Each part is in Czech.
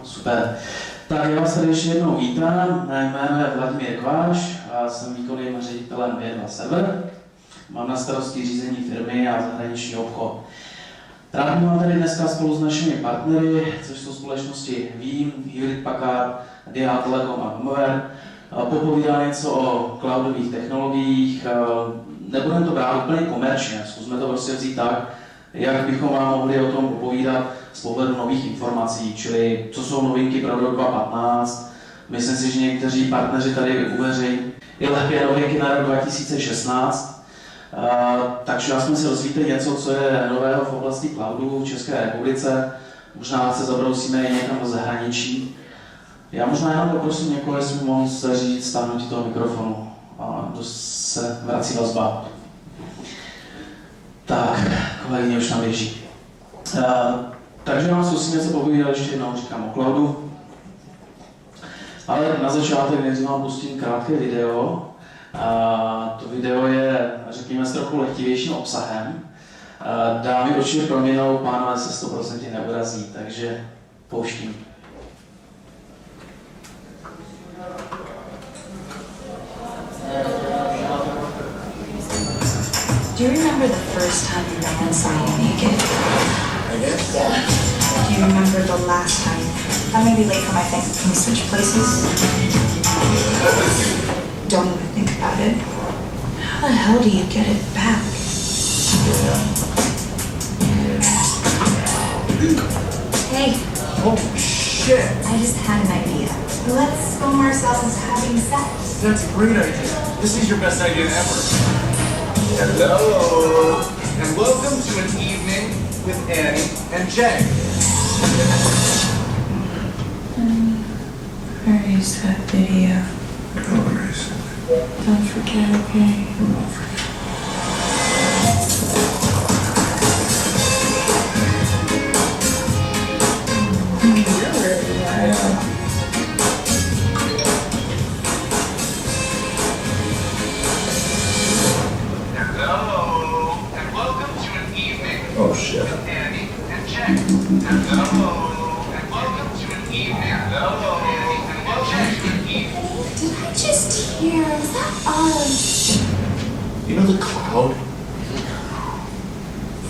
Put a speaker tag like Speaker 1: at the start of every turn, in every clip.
Speaker 1: super. Tak já vás tady ještě jednou vítám. Mé jméno je Vladimír Kváš a jsem výkonným ředitelem V2 Server. Mám na starosti řízení firmy a zahraniční obchod. Rád mám tady dneska spolu s našimi partnery, což jsou společnosti Veeam, Hewlett Packard, DH Telecom a VMware. Popovídá něco o cloudových technologiích. Nebudeme to brát úplně komerčně, zkusme to prostě vzít tak, jak bychom vám mohli o tom popovídat z pohledu nových informací, čili co jsou novinky pro rok 2015. Myslím si, že někteří partneři tady uveřejní i lepě novinky na rok 2016. Takže já jsme si rozvíte něco, co je nového v oblasti cloudu v České republice. Možná se zabrousíme i někam do zahraničí. Já možná jenom poprosím někoho, jestli mohl se říct stáhnutí toho mikrofonu. A se vrací vazba. Tak, kolegyně už tam běží. Takže vám zkusím něco povídat, ještě jednou říkám o cloudu. Ale na začátek nejdřív vám pustím krátké video. To video je, řekněme, s trochu lehtivějším obsahem. Dámy určitě prominou, pánové se 100% neurazí, takže pouštím.
Speaker 2: Do you remember the first time you ran saw you naked?
Speaker 3: I guess.
Speaker 2: Do you remember the last time? I may be late for my thing. Can we switch places? Don't even think about it. How the hell do you get it back? Hey.
Speaker 3: Oh shit!
Speaker 2: I just had an idea. Let's film ourselves having sex.
Speaker 3: That's a great idea. This is your best idea ever. Hello, and welcome to an evening with Annie and Jay.
Speaker 2: Where is that video?
Speaker 3: Don't erase it.
Speaker 2: Don't forget, okay?
Speaker 3: Don't forget. Oh shit. Annie and Jack. Hello, and welcome to an evening. Hello, Annie and welcome to an evening.
Speaker 2: Did I just hear? Was that us?
Speaker 3: You know the cloud?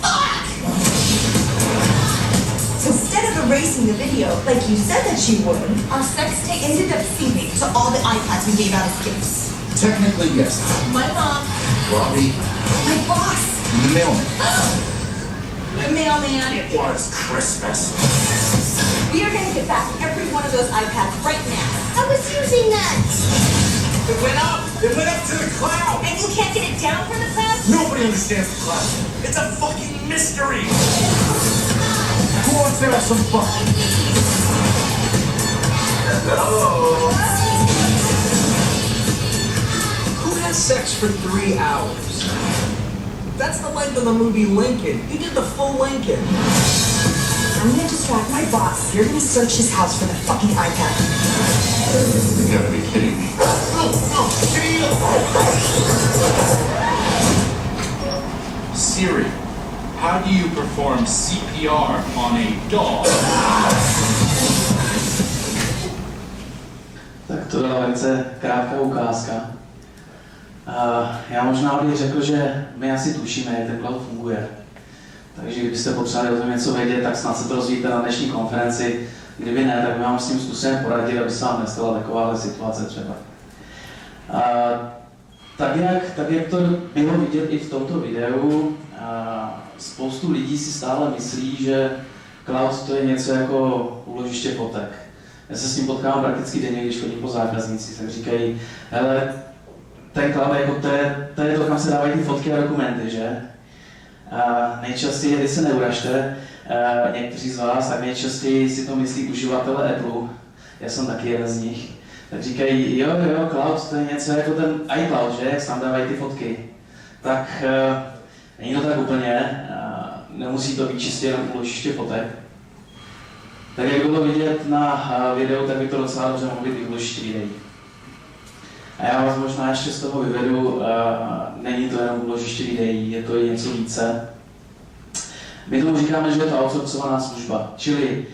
Speaker 2: Fuck! So instead of erasing the video, like you said that you would, our sex tape ended up syncing to all the iPads we gave out as gifts.
Speaker 3: Technically, yes.
Speaker 2: My mom,
Speaker 3: Robbie,
Speaker 2: my boss,
Speaker 3: the mailman.
Speaker 2: the mailman.
Speaker 3: It was Christmas.
Speaker 2: We are gonna get back every one of those iPads right now. I was using that.
Speaker 3: It went up. It went up to the cloud.
Speaker 2: And you can't get it down from the cloud?
Speaker 3: Nobody understands the cloud. It's a fucking mystery. Who wants to have some fun? Hello. Who has sex for 3 hours? That's the length of the movie Lincoln. You did the full Lincoln.
Speaker 2: I'm gonna distract my boss. You're gonna search his house for the fucking iPad.
Speaker 3: You gotta be kidding me. Siri, how do you perform CPR on a dog?
Speaker 1: Tak to byla velice krátká ukázka. Já možná bych řekl, že my asi tušíme, jak ten cloud funguje. Takže kdybyste potřebovali o tom něco vědět, tak snad se to rozvíjíte na dnešní konferenci. Kdyby ne, tak vám s tím zkusíme poradit, aby se vám nestala takováhle situace třeba. Tak jak to bylo vidět i v tomto videu, spoustu lidí si stále myslí, že cloud to je něco jako úložiště fotek. Já se s tím potkávám prakticky denně, když chodím po zákaznících, tak říkají, hele, ten cloud jako to je to, kam se dávají ty fotky a dokumenty, že? Nejčastěji, když se neuražte, někteří z vás, tak nejčastěji si to myslí uživatelé Apple. Já jsem taky jeden z nich. Tak říkají, jo, cloud, to je něco jako ten iCloud, že? Jak se tam dávají ty fotky. Tak není to tak úplně, nemusí to být čistě jenom úložiště fotek. Tak jak bylo vidět na videu, tak by to docela dobře mohlo být úložiště videí. A já vás možná ještě z toho vyvedu, není to jenom úložiště videí, je to i něco více. My tomu říkáme, že je to outsourcovaná služba, čili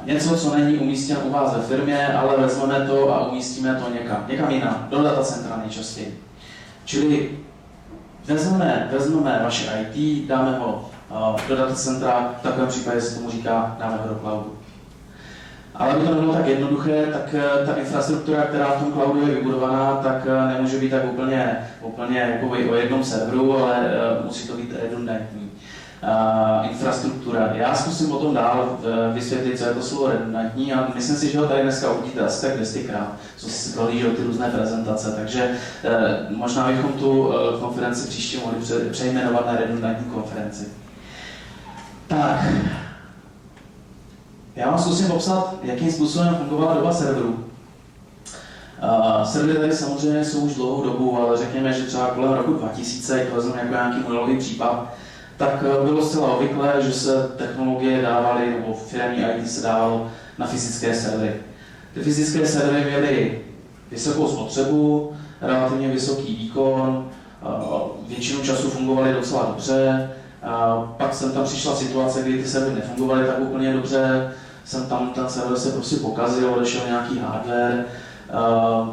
Speaker 1: Něco, co není umístěno u vás ve firmě, ale vezmeme to a umístíme to někam jinam, do datacentra nejčastěji. Čili vezmeme vaše IT, dáme ho do datacentra, v takovém případě se tomu říká, dáme ho do cloudu. Ale aby to nebylo tak jednoduché, tak ta infrastruktura, která v tom cloudu je vybudovaná, tak nemůže být tak úplně jako o jednom serveru, ale musí to být redundantní infrastruktura. Já zkusím potom dál vysvětlit, co je to slovo redundantní a myslím si, že ho tady dneska uvidíte asi tak 200krát, co si prohlížel ty různé prezentace, takže možná bychom tu konferenci příště mohli přejmenovat na redundantní konferenci. Tak, já vám zkusím popsat, jakým způsobem fungovala doba serverů. Servery tady samozřejmě jsou už dlouhou dobu, ale řekněme, že třeba kolem roku 2000, jak vezmeme jako nějaký modelový případ, tak bylo zcela obvyklé, že se technologie dávaly, nebo firemní IT se dávalo na fyzické servery. Ty fyzické servery měly vysokou spotřebu, relativně vysoký výkon, většinu času fungovaly docela dobře, pak sem tam přišla situace, kdy ty servery nefungovaly tak úplně dobře, sem tam ten server se prostě pokazil, odešel nějaký hardware,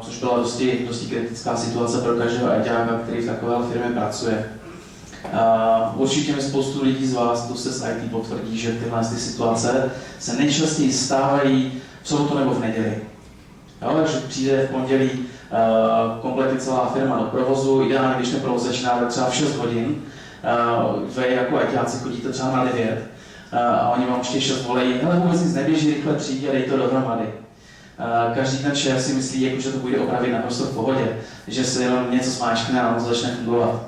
Speaker 1: což byla dosti kritická situace pro každého ITáka, který v takové firmě pracuje. Určitě mi spoustu lidí z vás, kdo se s IT potvrdí, že tyhle situace se nejčastěji stávají v sobotu nebo v neděli. Takže přijde v pondělí kompletně celá firma do provozu, ideálně když ten provoz začíná třeba v 6 hodin, vy jako ITáci chodíte třeba na 9 a oni vám ještě 6 volají, hele vůbec nic neběží, rychle přijď a dej to dohromady. Každý ten šéf si myslí, jako, že to půjde opravit naprosto v pohodě, že se jenom něco smáčkne a ono začne fungovat.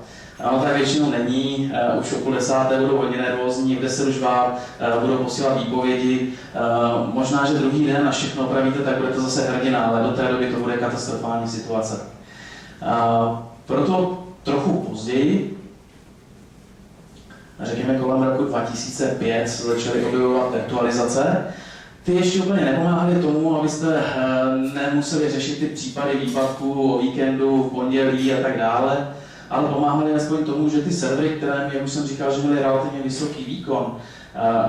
Speaker 1: Ale tak většinou není, už o 10:30 budou hodně nervózní, v 10 už vám budou posílat výpovědi. Možná, že druhý den na všechno opravíte, tak budete zase hrdina, ale do té doby to bude katastrofální situace. Proto trochu později, řekněme kolem roku 2005, se začaly objevovat virtualizace. Ty ještě úplně nepomáhaly tomu, abyste nemuseli řešit ty případy výpadků o víkendu, v pondělí a tak dále, ale pomáhaly aspoň tomu, že ty servery, které, jak už jsem říkal, že měly relativně vysoký výkon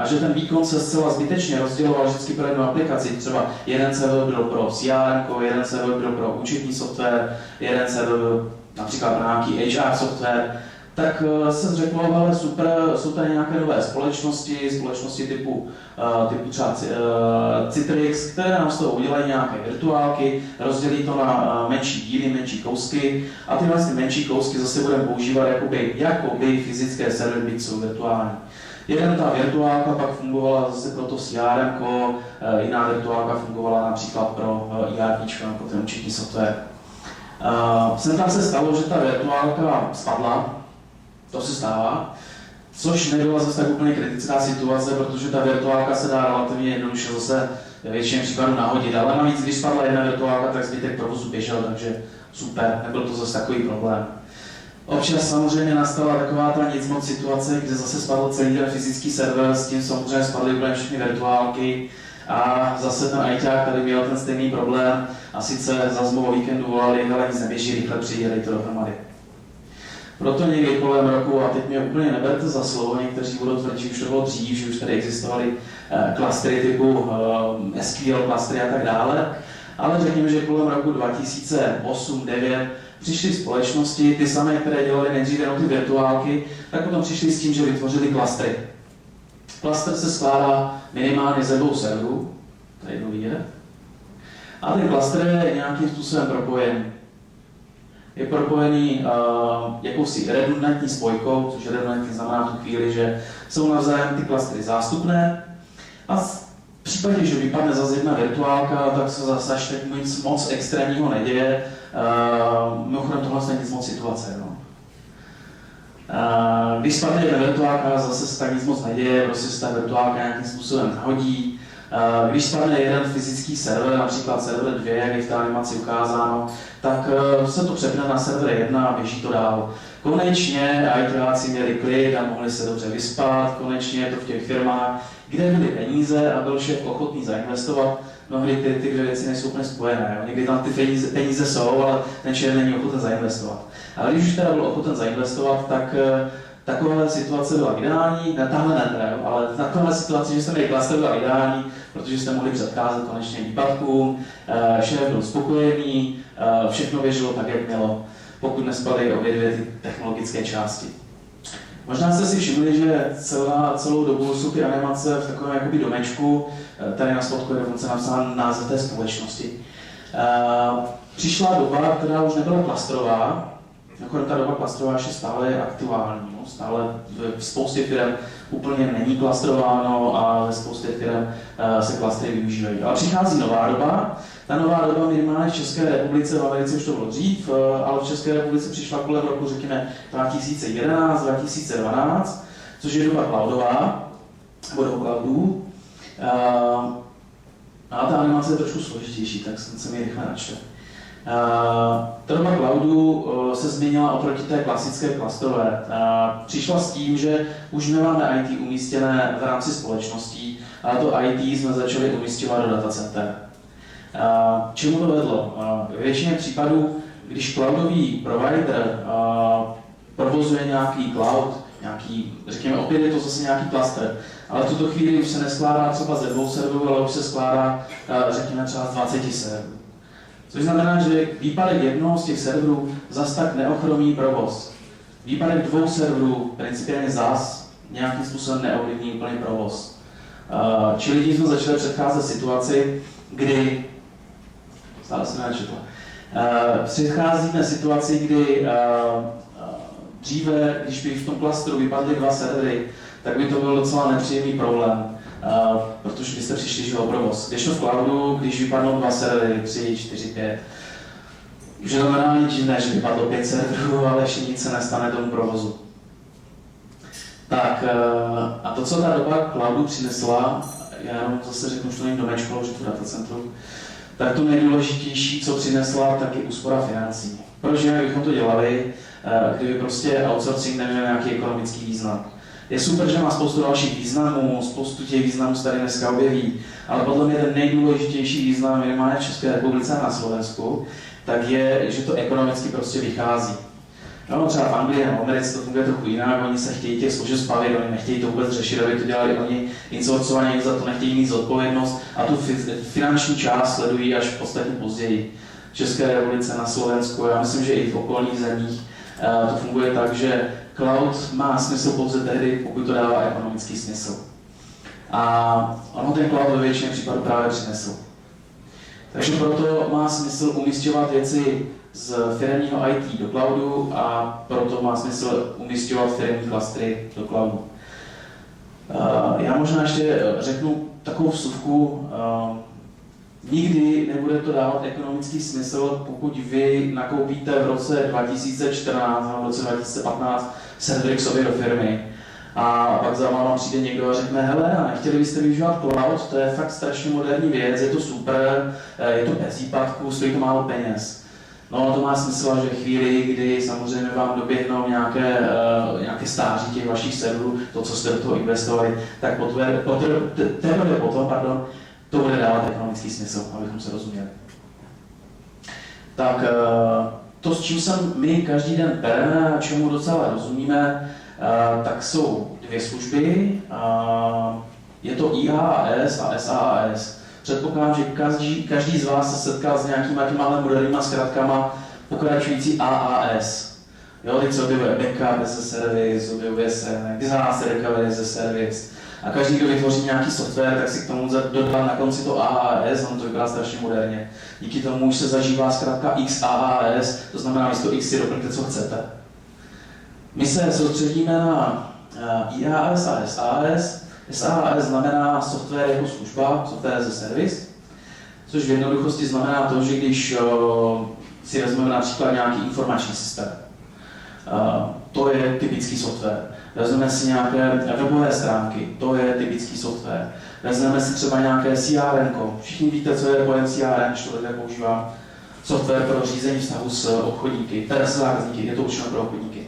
Speaker 1: a že ten výkon se zcela zbytečně rozděloval vždycky pro jednu aplikaci. Třeba jeden server byl pro CRM, jeden server byl pro účetní software, jeden server byl například pro nějaký HR software, tak se řeklo, ale super, jsou tady nějaké nové společnosti typu třeba Citrix, které nám z toho udělají nějaké virtuálky, rozdělí to na menší díly, menší kousky a tyhle menší kousky zase budeme používat jakoby fyzické servery, byť jsou virtuální. Jeden ta virtuálka pak fungovala zase pro to CRM, jiná virtuálka fungovala například pro ERP, pro ten účetní software. Sem tam se stalo, že ta virtuálka spadla, to se stává, což nebyla zase tak úplně kritická situace, protože ta virtuálka se dá relativně jednoduše zase ve většině případů nahodit, ale navíc, když spadla jedna virtuálka, tak zbytek provozu běžel, takže super, nebyl to zase takový problém. Občas samozřejmě nastala taková ta nic moc situace, kde zase spadl celý ten fyzický server, s tím samozřejmě spadly úplně všechny virtuálky a zase ten ajťák tady měl ten stejný problém a sice zase o víkendu volali, hele nic neběží, rychle přijeli to dohromady. Proto někdy kolem roku, a teď mě úplně neberte za slovo, někteří budou tvrdit, že už to bylo dřív, že už tady existovaly klastry typu SQL klastry a tak dále, ale řekněme, že kolem roku 2008-2009 přišly společnosti, ty samé, které dělaly nejdříve jenom ty virtuálky, tak potom přišli s tím, že vytvořili klastry. Klastr se skládá minimálně ze 2 serverů, tady jednou vidět, a ten klastr je nějakým způsobem propojený. Je propojený jakousi redundantní spojkou, což redundantní znamená v tu chvíli, že jsou navzájem ty klastry zástupné a v případě, že vypadne zase jedna virtuálka, tak se zase až tak nic moc extrémního neděje. Mimochodem tohle je nic moc situace. No. Když spadne jedna virtuálka, zase se tak nic moc neděje, prostě se ta virtuálka nějakým způsobem nahodí. Když spadne jeden fyzický server, například server 2, jak je v té animaci ukázáno, tak se to přepne na server 1 a běží to dál. Konečně ITáci měli klid a mohli se dobře vyspat, konečně je to v těch firmách, kde byly peníze a byl šéf ochotný zainvestovat. Mnohdy ty dvě věci nejsou úplně spojené. Jo? Někdy tam ty peníze jsou, ale ten šéf není ochoten zainvestovat. Ale když už teda byl ochoten zainvestovat, tak Taková situace byla ideální, tahle ne, ale taková situace, že jste měli klaster, byla ideální, protože jste mohli předcházet konečně výpadkům, šéf byl spokojený, všechno běželo tak, jak mělo, pokud nespadly obě dvě ty technologické části. Možná jste si všimli, že celou dobu jsou ty animace v takovém jakoby domečku, tady na spodku je dokonce napsán název té společnosti. Přišla doba, která už nebyla klastrová, nakonec ta doba klastrová je stále aktuální. No? Stále v spoustě firm úplně není klastrováno a ve spoustě firm se klastry využívají. Ale přichází nová doba. Ta nová doba minimálně v České republice, v Americe už to bylo dřív, ale v České republice přišla kolem roku, řekněme, 2011, 2012, což je doba cloudová, nebo do cloudů. A ta animace je trošku složitější, tak jsem se mi rychle načte. Ta doba cloudu se změnila oproti té klasické klastrové. Přišla s tím, že už nemáme IT umístěné v rámci společností, ale to IT jsme začali umístěvat do datacenter. Čemu to vedlo? V většině případů, když cloudový provider provozuje nějaký cloud, řekněme, opět je to zase nějaký cluster, ale v tuto chvíli už se neskládá třeba ze 2 serverů, ale už se skládá, řekněme, třeba z 20 serverů. Což znamená, že výpadek jednoho z těch serverů zas tak neochromí provoz. Výpadek 2 serverů principiálně zas nějakým způsobem neovlivní úplně provoz. Čili tím jsme začali předcházet situaci, kdy stále se nenačetla. Přicházíme situaci, kdy dříve, když by v tom klastru vypadly 2 servery, tak by to byl docela nepříjemný problém, protože byste přišli o provoz. Když v cloudu, když vypadnou 2 servery, 3, 4, 5, už je to normálně divné, že vypadlo 5 serverů, ale ještě nic se nestane tomu provozu. Tak a to, co ta doba cloudu přinesla, já jenom zase řeknu, že to není domečko, že to datacentrum, tak to nejdůležitější, co přinesla, tak je úspora financí. Protože bychom to dělali, kdyby prostě outsourcing neměl nějaký ekonomický význam. Je super, že má spoustu dalších významů, spoustu těch významů se tady dneska objeví, ale podle mě ten nejdůležitější význam minimálně v České republice a na Slovensku, tak je, že to ekonomicky prostě vychází. No, třeba v Anglii nebo Americe to funguje trochu jinak, oni se chtějí těch složek zbavit, oni nechtějí to vůbec řešit, aby to dělali oni insourcovaně, za to nechtějí mít zodpovědnost a tu finanční část sledují až podstatně později. V České republice, na Slovensku, já myslím, že i v okolních zemích to funguje tak, že cloud má smysl pouze tehdy, pokud to dává ekonomický smysl. A ono ten cloud ve většině případů právě přinesl. Takže proto má smysl umisťovat věci z firemního IT do cloudu a proto má smysl umisťovat firemní klastry do cloudu. Já možná ještě řeknu takovou vsuvku. Nikdy nebude to dávat ekonomický smysl, pokud vy nakoupíte v roce 2014 nebo v roce 2015 servery k sobě do firmy a pak za váma přijde někdo a řekne, hele, a nechtěli byste využívat cloud, to je fakt strašně moderní věc, je to super, je to bez výpadku, stojí to málo peněz. No, to má smysl až ve chvíli, kdy samozřejmě vám doběhnou nějaké stáří těch vašich serverů, to, co jste do toho investovali, tak teprve potom, to bude dávat ekonomický smysl, abychom se rozuměli. Tak to, s čím se my každý den bereme a čemu docela rozumíme, tak jsou 2 služby. Je to IaaS a SaaS. Předpokládám, že každý z vás se setkal s nějakýma těma moderníma zkratkama pokračující AAS. Jo, teď se objevuje backup as a service, objevuje se disaster recovery as a service. A každý, kdo vytvoří nějaký software, tak si k tomu dodá na konci to AAS, ono to vypadá strašně moderně. Díky tomu už se zažívá zkrátka XaaS, to znamená, místo X si doplňte, co chcete. My se soustředíme na IaaS a SaaS. SaaS znamená software jako služba, software as a service, což v jednoduchosti znamená to, že když si vezmeme například nějaký informační systém, to je typický software. Vezmeme si nějaké webové stránky, to je typický software. Vezmeme si třeba nějaké CRM. Všichni víte, co je pojem CRM, že to lidé používá. Software pro řízení vztahu s obchodníky, teda s zákazníky, je to určeno pro obchodníky.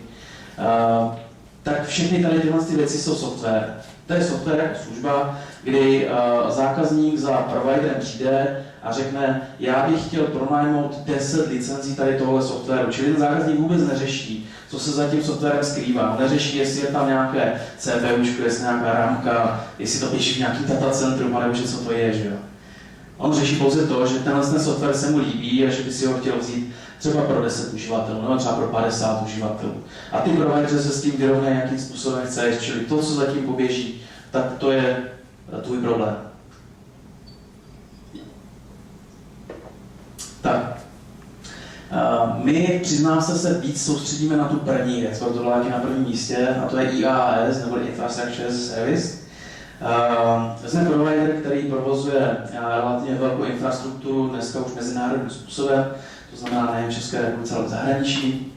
Speaker 1: Tak všechny tady tyhle věci jsou software. To je software jako služba, kdy zákazník za providerem přijde a řekne, já bych chtěl pronajmout 10 licencí tady tohle softwaru. Čili ten zákazník vůbec neřeší, co se za tím softwarem skrývá. Neřeší, jestli je tam nějaké CPU, jestli nějaká rámka, jestli to běží v nějakém datacentru, nebo co to je, že jo. On řeší pouze to, že ten software se mu líbí a že by si ho chtěl vzít třeba pro 10 uživatelů, nebo třeba pro 50 uživatelů. A ty provideři se s tím vyrovnají, jakým způsobem chceš, čili to, co zatím poběží, tak to je tvůj problém. Tak. My, přiznám se, víc soustředíme na tu první věc, to byla taky na prvním místě, a to je IaaS, nebo Infrastructure as a Service. Jsme provider, který provozuje relativně velkou infrastrukturu, dneska už mezinárodním způsobem, to znamená nejen v České republice, ale v zahraničí.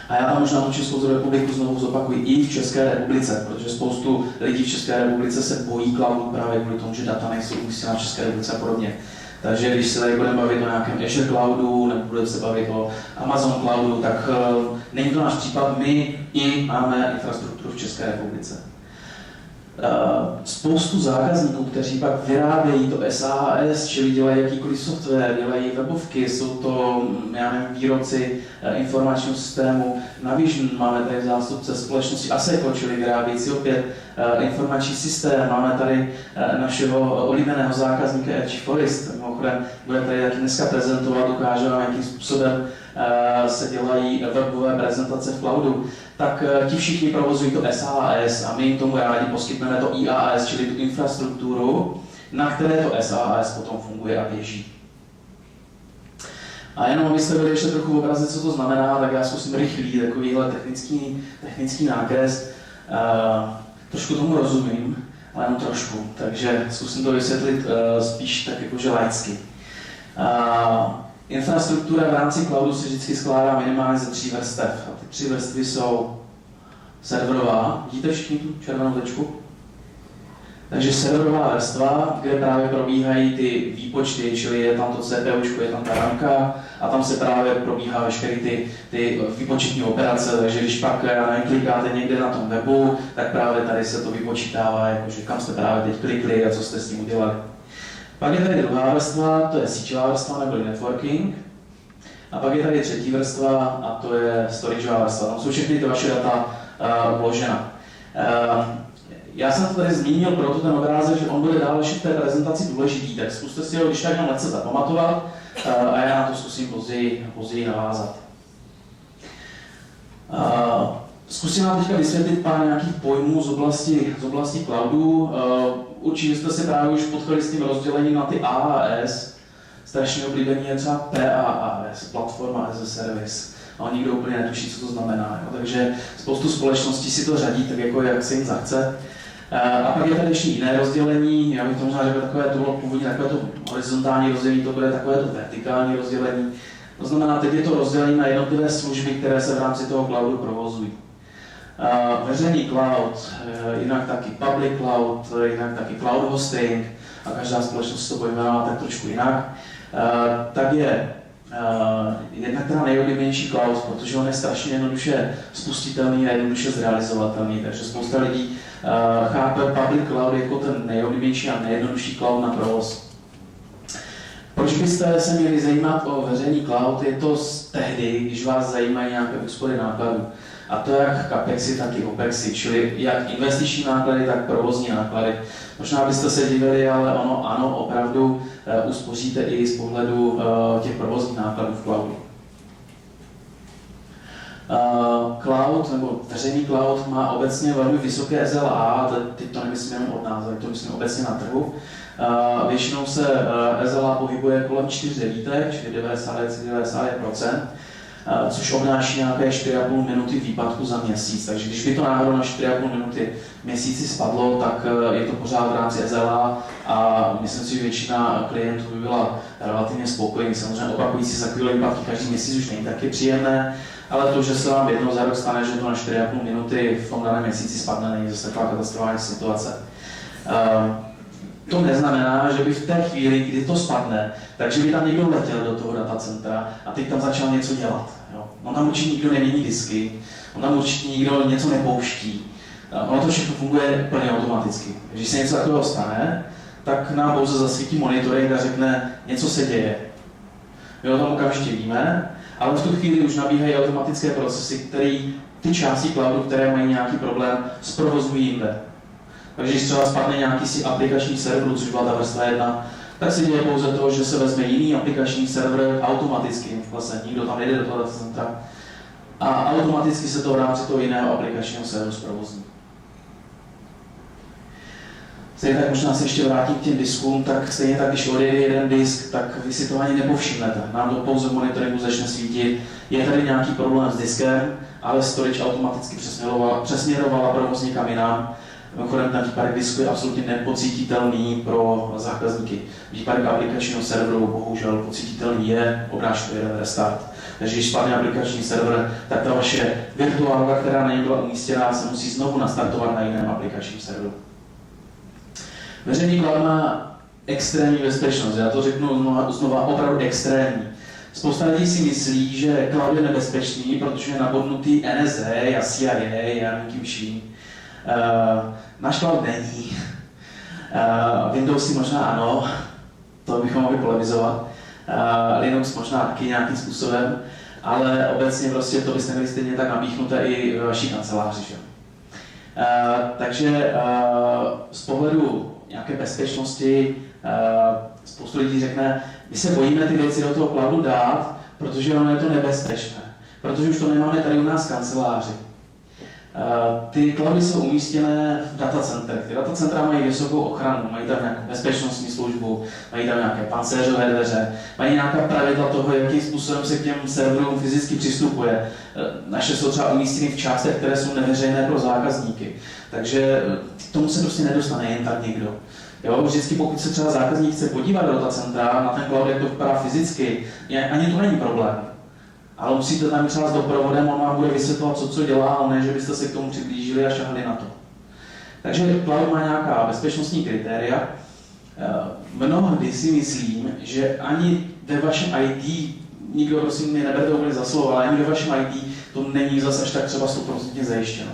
Speaker 1: A já tam možná tu Českou republiku znovu zopakuji i v České republice, protože spoustu lidí v České republice se bojí cloudu právě kvůli tomu, že data nejsou umístěna v České republice a podobně. Takže když se tady budeme bavit o nějakém Azure Cloudu, nebo budeme se bavit o Amazon Cloudu, tak není to náš případ, my i máme infrastrukturu v České republice. Spoustu zákazníků, kteří pak vyrábějí to SaaS, čili dělají jakýkoliv software, dělají webovky, jsou to, já nevím, výrobci informačního systému. Na Vision máme tady zástupce společnosti Aseco, čili vyrábějící opět informační systém. Máme tady našeho oblíbeného zákazníka RG Forest. Mimochodem, bude tady taky dneska prezentovat, ukáže vám, jakým způsobem se dělají webové prezentace v cloudu. Tak ti všichni provozují to SaaS a my jim tomu rádi poskytneme to IaaS, čili tu infrastrukturu, na které to SaaS potom funguje a běží. A jenom abyste byli ještě trochu obrazit, co to znamená, tak já zkusím rychlý takovýhle technický nákres. Trošku tomu rozumím, ale jenom trošku, takže zkusím to vysvětlit spíš tak jakože laicky. Infrastruktura v rámci cloudu se vždycky skládá minimálně ze 3 vrstev. A ty 3 vrstvy jsou serverová. Vidíte všichni tu červenou tečku? Takže serverová vrstva, kde právě probíhají ty výpočty, čili je tam to CPU, je tam ta rámka a tam se právě probíhá veškeré ty výpočetní operace. Takže když pak klikáte někde na tom webu, tak právě tady se to vypočítává, jakože kam jste právě teď klikli a co jste s tím udělali. Pak je tady druhá vrstva, to je síťová vrstva nebo networking. A pak je tady třetí vrstva a to je storageová vrstva. Tam jsou všechny ty vaše data uložena. Já jsem to tady zmínil proto ten obrázek, že on bude dál ještě v té prezentaci důležitý, tak zkuste si ho když tak jenom lehce zapamatovat a já na to zkusím později navázat. Zkusím vám teďka vysvětlit pár nějakých pojmů z oblasti cloudu. Určitě jste si právě už potkali s tím rozdělením na ty AAS. Strašně oblíbený je třeba PaaS, Platforma as a Service. A nikdo úplně netuší, co to znamená. Jo? Takže spoustu společností si to řadí tak, jako jak se jim zachce. A pak je tady ještě jiné rozdělení. Já bych to možná řekl takové to původně takové to horizontální rozdělení, to bude takové to vertikální rozdělení. To znamená, teď je to rozdělení na jednotlivé služby, které se v rámci toho cloudu provozují. Veřejný cloud, jinak taky public cloud, jinak taky cloud hosting a každá společnost to pojmenuje tak trošku jinak. Tak je jednak teda nejoblíbenější cloud, protože on je strašně jednoduše spustitelný a jednoduše zrealizovatelný, takže spousta lidí chápe public cloud jako ten nejoblíbenější a nejjednodušší cloud na provoz. Proč byste se měli zajímat o veřejný cloud? Je to tehdy, když vás zajímají nějaké úspory nákladů. A to jak CAPEXy, tak i OPEXy, čili jak investiční náklady, tak provozní náklady. Možná byste se divili, ale ano, opravdu uspoříte i z pohledu těch provozních nákladů v cloudu. Cloud nebo veřejný cloud má obecně velmi vysoké SLA, teď to nemyslím jenom od nás, ale to myslím obecně na trhu. Většinou se SLA pohybuje kolem 4 devítek, čili 99%, což obnáší nějaké 4,5 minuty výpadku za měsíc. Takže když by to náhodou na 4,5 minuty měsíci spadlo, tak je to pořád v rámci SLA a myslím si, že většina klientů by byla relativně spokojený. Samozřejmě opakující se takové výpadky každý měsíc už není taky příjemné, ale to, že se vám jednou za rok stane, že to na 4,5 minuty v tom daném měsíci spadne, není zase taková katastrofální situace. To neznamená, že by v té chvíli, kdy to spadne, takže by tam někdo letěl do toho datacentra a teď tam začal něco dělat. Jo. On tam určitě nikdo nemění disky, on tam určitě nikdo něco nepouští. Ono to všechno funguje plně automaticky. Když se něco takového stane, tak nám pouze zasvítí monitoring a řekne, něco se děje. My o tom okamžitě víme, ale v tu chvíli už nabíhají automatické procesy, které ty části cloudu, které mají nějaký problém, zprovozují jinde. Takže když třeba spadne nějaký si aplikační server, což byla ta vrstva 1, tak se děje pouze to, že se vezme jiný aplikační server automaticky, vlastně nikdo tam nejde do toho datacentra, a automaticky se to v rámci toho jiného aplikačního serveru zprovozní. Stejně tak možná se ještě vrátím k těm diskům, tak stejně tak, když odejde jeden disk, tak vy si to ani nepovšimnete. Nám to pouze v monitoringu začne svítit. Je tady nějaký problém s diskem, ale storage automaticky přesměrovala provoz někam jinam. Mimochodem ten výpadek disku je absolutně nepocítitelný pro zákazníky. Výpadek aplikačního serveru bohužel pocítitelný je, obnáší to jeden restart. Takže když spadne aplikační server, tak ta vaše virtuálka, která na něj byla umístěná, se musí znovu nastartovat na jiném aplikačním serveru. Veřejný cloud má extrémní bezpečnost, já to řeknu znova opravdu extrémní. Spousta lidí si myslí, že cloud je nebezpečný, protože je nabodnutý NSA a CIA a někým vším. Náš cloud není. Windowsy možná ano, to bychom mohli polemizovat. Linux možná taky nějakým způsobem, ale obecně prostě to byste měli stejně tak nabíchnuté i ve vaší kanceláři. Že? Takže z pohledu nějaké bezpečnosti spoustu lidí řekne, my se bojíme ty věci do toho cloudu dát, protože ono je to nebezpečné, protože už to nemáme tady u nás v kanceláři. Ty cloudy jsou umístěné v datacentrech. Ty datacentra mají vysokou ochranu, mají tam nějakou bezpečnostní službu, mají tam nějaké pancéřové dveře, mají nějaká pravidla toho, jakým způsobem se k těm serverům fyzicky přistupuje. Naše jsou třeba umístěny v částech, které jsou neveřejné pro zákazníky. Takže tomu se prostě nedostane jen tak někdo. Jo, vždycky pokud se třeba zákazník chce podívat do datacentra, na ten cloud, jak to vypadá fyzicky, ani to není problém. Ale musíte tam třeba s doprovodem, on vám bude vysvětlovat, co dělá, ale ne, že byste se k tomu přiblížili a šahli na to. Takže cloud má nějaká bezpečnostní kritéria. Mnohdy si myslím, že ani ve vašem IT, nikdo prosím mě neberte úplně za slovo, ale ani ve vašem IT to není zase až tak třeba 100% zajištěno.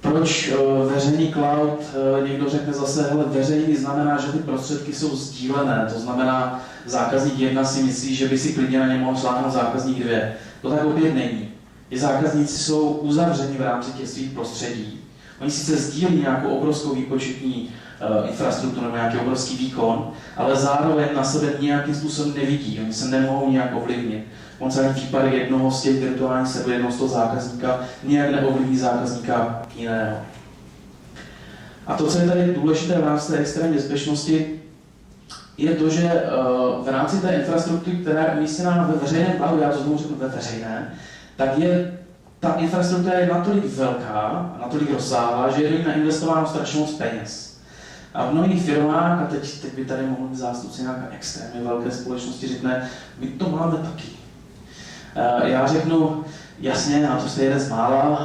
Speaker 1: Proč veřejný cloud? Někdo řekne zase, hele, veřejný znamená, že ty prostředky jsou sdílené, to znamená, zákazník 1 si myslí, že by si klidně na ně mohl šláhnout zákazník 2. To tak opět není. Ti zákazníci jsou uzavřeni v rámci těch svých prostředí. Oni sice sdílí nějakou obrovskou výpočetní infrastrukturu, nějaký obrovský výkon, ale zároveň na sebe nějakým způsobem nevidí, oni se nemohou nějak ovlivnit. On se ani výpadek jednoho z těch virtuálních serverů, jednoho z toho zákazníka, nějak neovlivní zákazníka jiného. A to, co je tady důležité v rámci té extrémní bezpečnosti, je to, že v rámci té infrastruktury, která je umístěná ve veřejném cloudu, já to znovu řeknu ve veřejné, tak je ta infrastruktura je natolik velká, natolik rozsáhlá, že je do ní nainvestováno strašně moc peněz. A v mnohých firmách, a teď by tady mohl být zástupce nějaké extrémně velké společnosti, řekne, my to máme taky. Já řeknu, jasně, a to jste jeden z mála,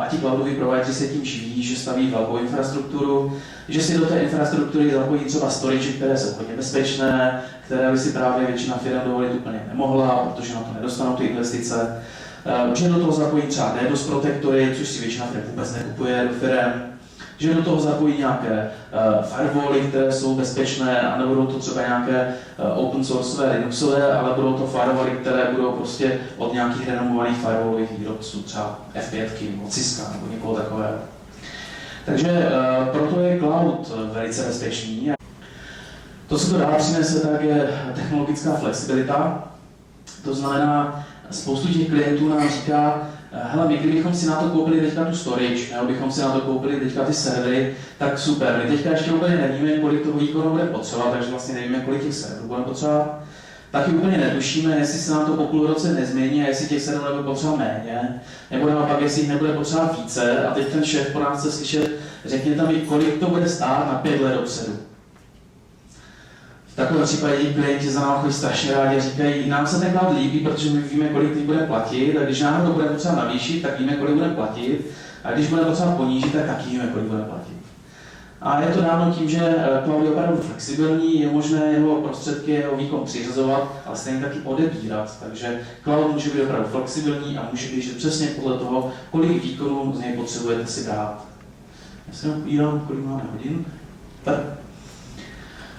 Speaker 1: a ti cloudoví provideri se tím živí, že staví velkou infrastrukturu, že si do té infrastruktury zapojí třeba storage, které jsou hodně bezpečné, které by si právě většina firm dovolit úplně nemohla, protože na to nedostanou ty investice. Že do toho zapojí třeba DDoS protektory, což si většina firm vůbec nekupuje do firm. Že do toho zapojí nějaké firewally, které jsou bezpečné, a nebudou to třeba nějaké open sourceové Linuxové, ale budou to firewally, které budou prostě od nějakých renomovaných firewallových výrobců, třeba F5, nebo Cisco, nebo někoho takového. Takže proto je cloud velice bezpečný. To, co to dál přinese, tak je technologická flexibilita. To znamená, spoustu těch klientů nám říká, hele, my kdybychom si na to koupili teďka tu storage, nebo bychom si na to koupili teďka ty servery, tak super. My teďka ještě úplně nevíme, kolik toho výkonu bude potřeba, takže vlastně nevíme, kolik těch serverů bude potřeba. Taky úplně netušíme, jestli se nám to po půl roce nezmění a jestli těch serverů nebude potřeba méně, nebo naopak, jestli jich nebude potřeba více. A teď ten šéf po nás chce slyšet, řekněte mi, kolik to bude stát na 5 let dopředu. V takovém případě klienti za námi chodí strašně rádi a říkají, nám se ten cloud líbí, protože my víme, kolik teď budeme platit, a když nám to bude potřeba navýšit, tak víme, kolik budeme platit, a když budeme potřeba ponížit, tak taky víme, kolik budeme platit. A je to dáno tím, že cloud je opravdu flexibilní, je možné jeho prostředky, jeho výkon přiřazovat, ale stejně taky odebírat. Takže cloud může být opravdu flexibilní a může být přesně podle toho, kolik výkonů z něj potřebujete si dát. Já se jenom podívám, kolik máme hodin. Tak.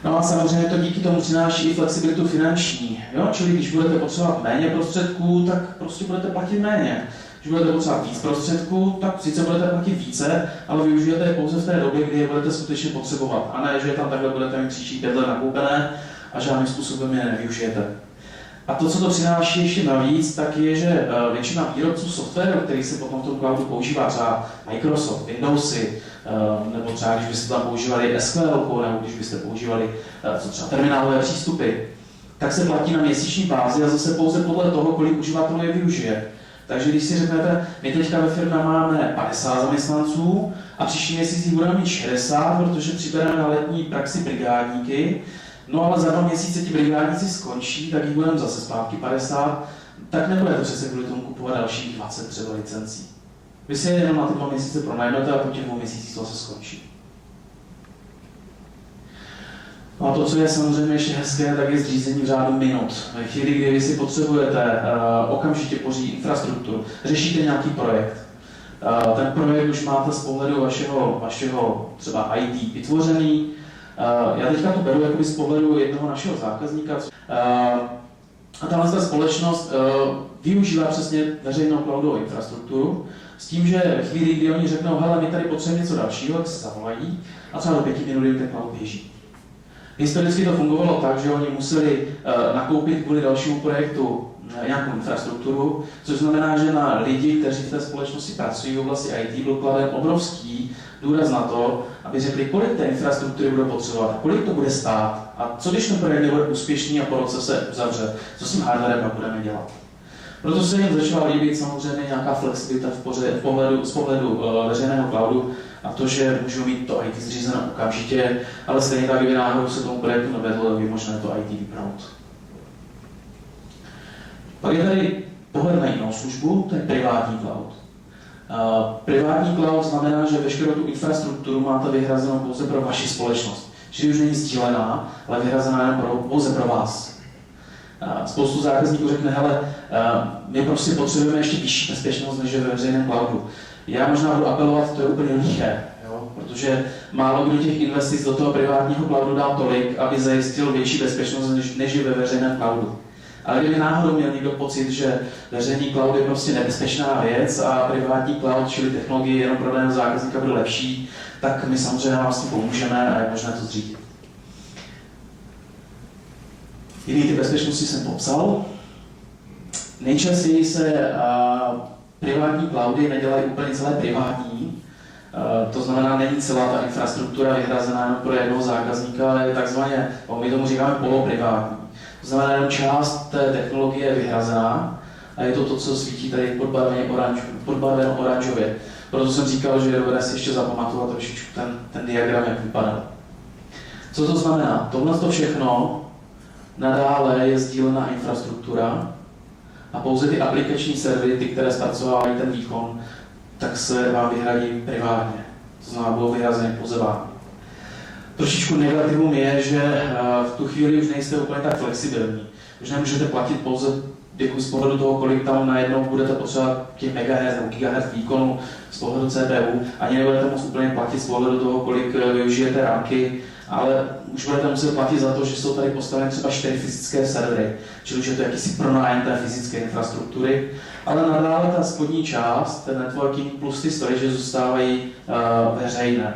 Speaker 1: No a samozřejmě to díky tomu přináší i flexibilitu finanční. Jo? Čili když budete potřebovat méně prostředků, tak prostě budete platit méně. Když budete potřebovat víc prostředků, tak sice budete platit více, ale využijete je pouze v té době, kdy je budete skutečně potřebovat. A ne, že tam takhle budete mít příští 5 let nakoupené a žádným způsobem je nevyužijete. A to, co to přináší ještě navíc, tak je, že většina výrobců softwaru, který se potom v tom cloudu používá, třeba Microsoft, Windowsy, nebo třeba když byste tam používali SQL, nebo když byste používali třeba terminálové přístupy, tak se platí na měsíční bázi a zase pouze podle toho, kolik uživatelů je využije. Takže když si řeknete, my teďka ve firmě máme 50 zaměstnanců a příští měsíc jich budeme mít 60, protože přibereme na letní praxi brigádníky, no ale za 2 měsíce ti brigádníci skončí, tak jich budeme zase zpátky 50, tak nebudete přece kvůli tomu kupovat dalších 20 třeba licencí. Vy si je jenom na ty 2 měsíce pronajmete a po těch 2 měsících to zase skončí. No a to, co je samozřejmě ještě hezké, tak je zřízení v řádu minut. Ve chvíli, kdy vy si potřebujete okamžitě pořídit infrastrukturu, řešíte nějaký projekt. Ten projekt už máte z pohledu vašeho třeba IT vytvořený. Já teďka to beru jakoby z pohledu jednoho našeho zákazníka. A tahle ta společnost využívá přesně veřejnou cloudovou infrastrukturu s tím, že ve chvíli, kdy oni řeknou, hele, my tady potřebujeme něco dalšího, tak se zavolají a třeba do 5 minut jim ten cloud běží. Historicky to fungovalo tak, že oni museli nakoupit kvůli dalšímu projektu nějakou infrastrukturu, což znamená, že na lidi, kteří v té společnosti pracují v oblasti IT, byl kladen obrovský důraz na to, aby řekli, kolik té infrastruktury bude potřebovat, kolik to bude stát a co když ten projekt nebude úspěšný a po roce se uzavře, co s tím hardwarem budeme dělat. Proto se jim začala líbit samozřejmě nějaká flexibilita z pohledu veřejného cloudu a to, že můžou mít to IT zřízeno okamžitě, ale stejně tak, kdyby náhodou se tomu projektu nevedlo, je možné to IT vypnout. Pak je tady pohled na jinou službu, to je privátní cloud. Privátní cloud znamená, že veškerou tu infrastrukturu máte vyhrazenou pouze pro vaši společnost. Čili už není sdílená, ale vyhrazená jenom pouze pro vás. Spoustu zákazníků řekne, hele, my prostě potřebujeme ještě vyšší bezpečnost, než je ve veřejném cloudu. Já možná budu apelovat, to je úplně liché, protože málo kdo těch investic do toho privátního cloudu dá tolik, aby zajistil větší bezpečnost, než je ve veřejném cloudu. Ale kdyby náhodou měl někdo pocit, že veřejný cloud je prostě nebezpečná věc a privátní cloud, čili technologie jenom pro daného zákazníka bude lepší, tak my samozřejmě vám s tím pomůžeme a je možné to zřídit. Jiný ty bezpečnosti jsem popsal. Nejčastěji se privátní cloudy nedělají úplně celé privátní, to znamená, není celá ta infrastruktura vyhrazená jenom pro jednoho zákazníka, ale je takzvaně, my tomu říkáme poloprivátní. To znamená, jenom část té technologie je vyhrazená a je to to, co svítí tady podbarveno oranžově. Proto jsem říkal, že dovedeme si ještě zapamatovat trošičku ten diagram, jak vypadá. Co to znamená? Tohle to všechno nadále je sdílená infrastruktura a pouze ty aplikační servery, ty, které zpracovávají ten výkon, tak se vám vyhradí privátně. To znamená, budou vyhrazeny pouze vám. Trošičku negativum je, že v tu chvíli už nejste úplně tak flexibilní. Už nemůžete platit pouze z pohledu toho, kolik tam najednou budete potřebovat těch MHz nebo GHz výkonu z pohledu CPU, ani nebudete moct úplně platit z pohledu toho, kolik využijete rámky, ale už budete muset platit za to, že jsou tady postaveny třeba 4 fyzické servery, čili už je to jakýsi pronájem té fyzické infrastruktury, ale nadále ta spodní část, ten networking plus ty storage zůstávají veřejné.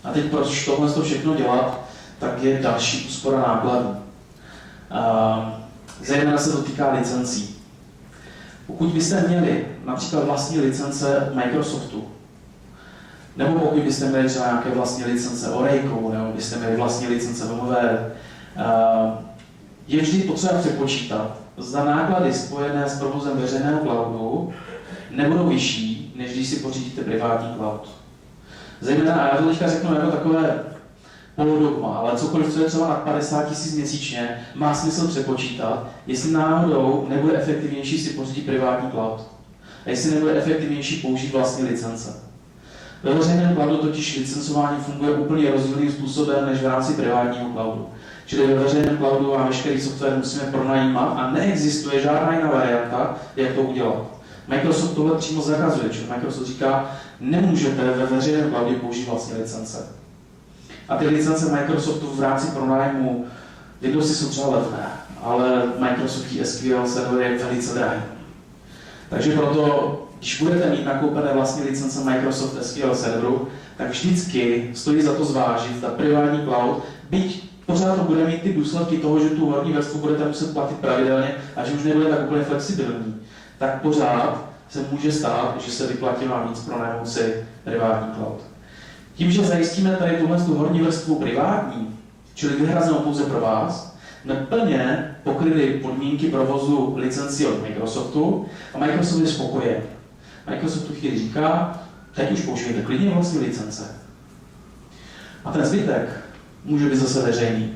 Speaker 1: A teď proč tohle všechno dělat, tak je další úspora nákladů. Zejména se to týká licencí. Pokud byste měli například vlastní licence Microsoftu, nebo pokud byste měli třeba nějaké vlastní licence Oracle, nebo byste měli vlastní licence VMware, je vždy potřeba přepočítat, zda náklady spojené s provozem veřejného cloudu nebudou vyšší, než když si pořídíte privátní cloud. Zejména, já to teďka řeknu jako takové polodogma, ale cokoliv, co je třeba nad 50 000 měsíčně, má smysl přepočítat, jestli náhodou nebude efektivnější si pořídit privátní cloud. A jestli nebude efektivnější použít vlastní licence. Ve veřejném cloudu totiž licencování funguje úplně rozdílným způsobem než v rámci privátního cloudu. Čili ve veřejném cloudu vám veškerý software musíme pronajímat a neexistuje žádná jiná varianta, jak to udělat. Microsoft tohle přímo zakazuje, čili Microsoft říká, nemůžete ve veřejném cloudu použít vlastní licence. A ty licence Microsoftu v rámci pronájmu Windowsy jsou třeba levné, ale Microsoftí SQL server je velice drahý. Takže proto, když budete mít nakoupené vlastní licence Microsoft SQL serveru, tak vždycky stojí za to zvážit, ta privátní cloud, byť pořád to bude mít ty důsledky toho, že tu horní vrstvu budete muset platit pravidelně a že už nebude tak úplně flexibilní, tak pořád se může stát, že se vyplatí vám víc pronajmout si privátní cloud. Tím, že zajistíme tady tuhle horní vrstvu privátní, čili vyhrazenou pouze pro vás, jsme plně pokryli podmínky provozu licencí od Microsoftu a Microsoft je spokojen. Microsoft tu chvíli říká, teď už použijete klidně vlastní licence. A ten zbytek může být zase veřejný.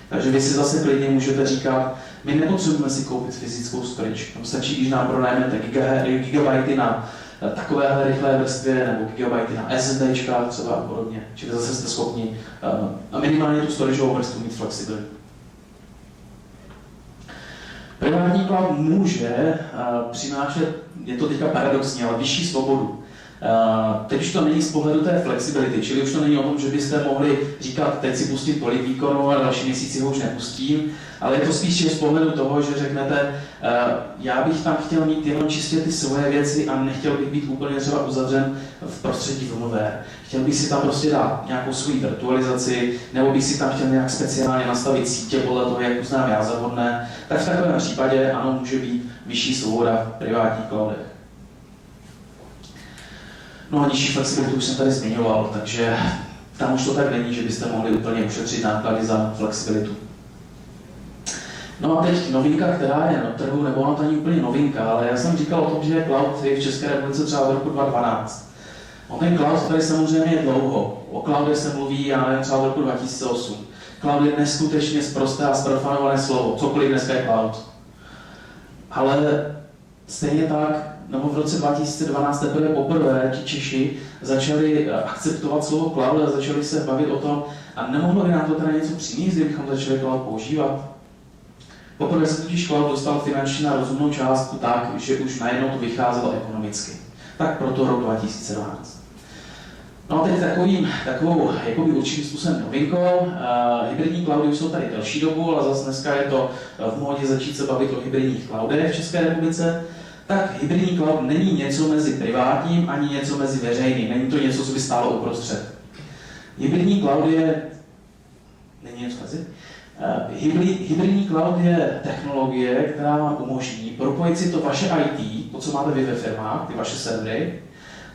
Speaker 1: Takže vy si zase klidně můžete říkat, my nepotřebujeme si koupit fyzickou storage. Tam stačí, když nám pronajmete gigabajty na takovéhle rychlé vrstvě nebo gigabajty na SSDčka třeba a podobně. Čili zase jste schopni minimálně tu storageovou vrstvu mít flexibilní. Privátní cloud může přinášet, je to teďka paradoxní, ale vyšší svobodu. Teď už to není z pohledu té flexibility, čili už to není o tom, že byste mohli říkat, teď si pustit tolik výkonu a další měsíci ho už nepustím, ale je to spíš z pohledu toho, že řeknete, já bych tam chtěl mít jenom čistě ty svoje věci a nechtěl bych být úplně třeba uzavřen v prostředí VMware. Chtěl bych si tam prostě dát nějakou svou virtualizaci, nebo bych si tam chtěl nějak speciálně nastavit sítě podle toho, jak uznám já za vhodné, tak v takovém případě ano, může být vyšší svoboda v privátních cloudech. No a nižší flexibilitu už jsem tady zmiňoval, takže tam už to tak není, že byste mohli úplně ušetřit náklady za flexibilitu. No a teď novinka, která je na trhu, nebo ona to není úplně novinka, ale já jsem říkal o tom, že cloud je v České republice třeba v roku 2012. O ten cloud tady samozřejmě je dlouho. O cloudě se mluví, já nevím, třeba v roku 2008. Cloud je neskutečně sprosté a sprofanované slovo, cokoliv dneska je cloud. Ale stejně tak, nebo v roce 2012 teprve poprvé ti Češi začali akceptovat slovo cloud a začali se bavit o tom, a nemohlo by nám to teda něco přinést, kdybychom začali cloud používat. Poprvé se totiž cloud dostal finančně na rozumnou částku tak, že už najednou to vycházelo ekonomicky. Tak proto rok 2012. No a teď takovou jakoby určitým způsobem novinkou. Hybridní cloudy už jsou tady delší dobu, ale zase dneska je to v módě začít se bavit o hybridních cloudech v České republice. Tak hybridní cloud není něco mezi privátním ani něco mezi veřejným. Není to něco, co by stálo uprostřed. Hybridní cloud je... Není něco mezi? Hybridní cloud je technologie, která vám umožní propojit si to vaše IT, to, co máte vy ve firmách, ty vaše servery,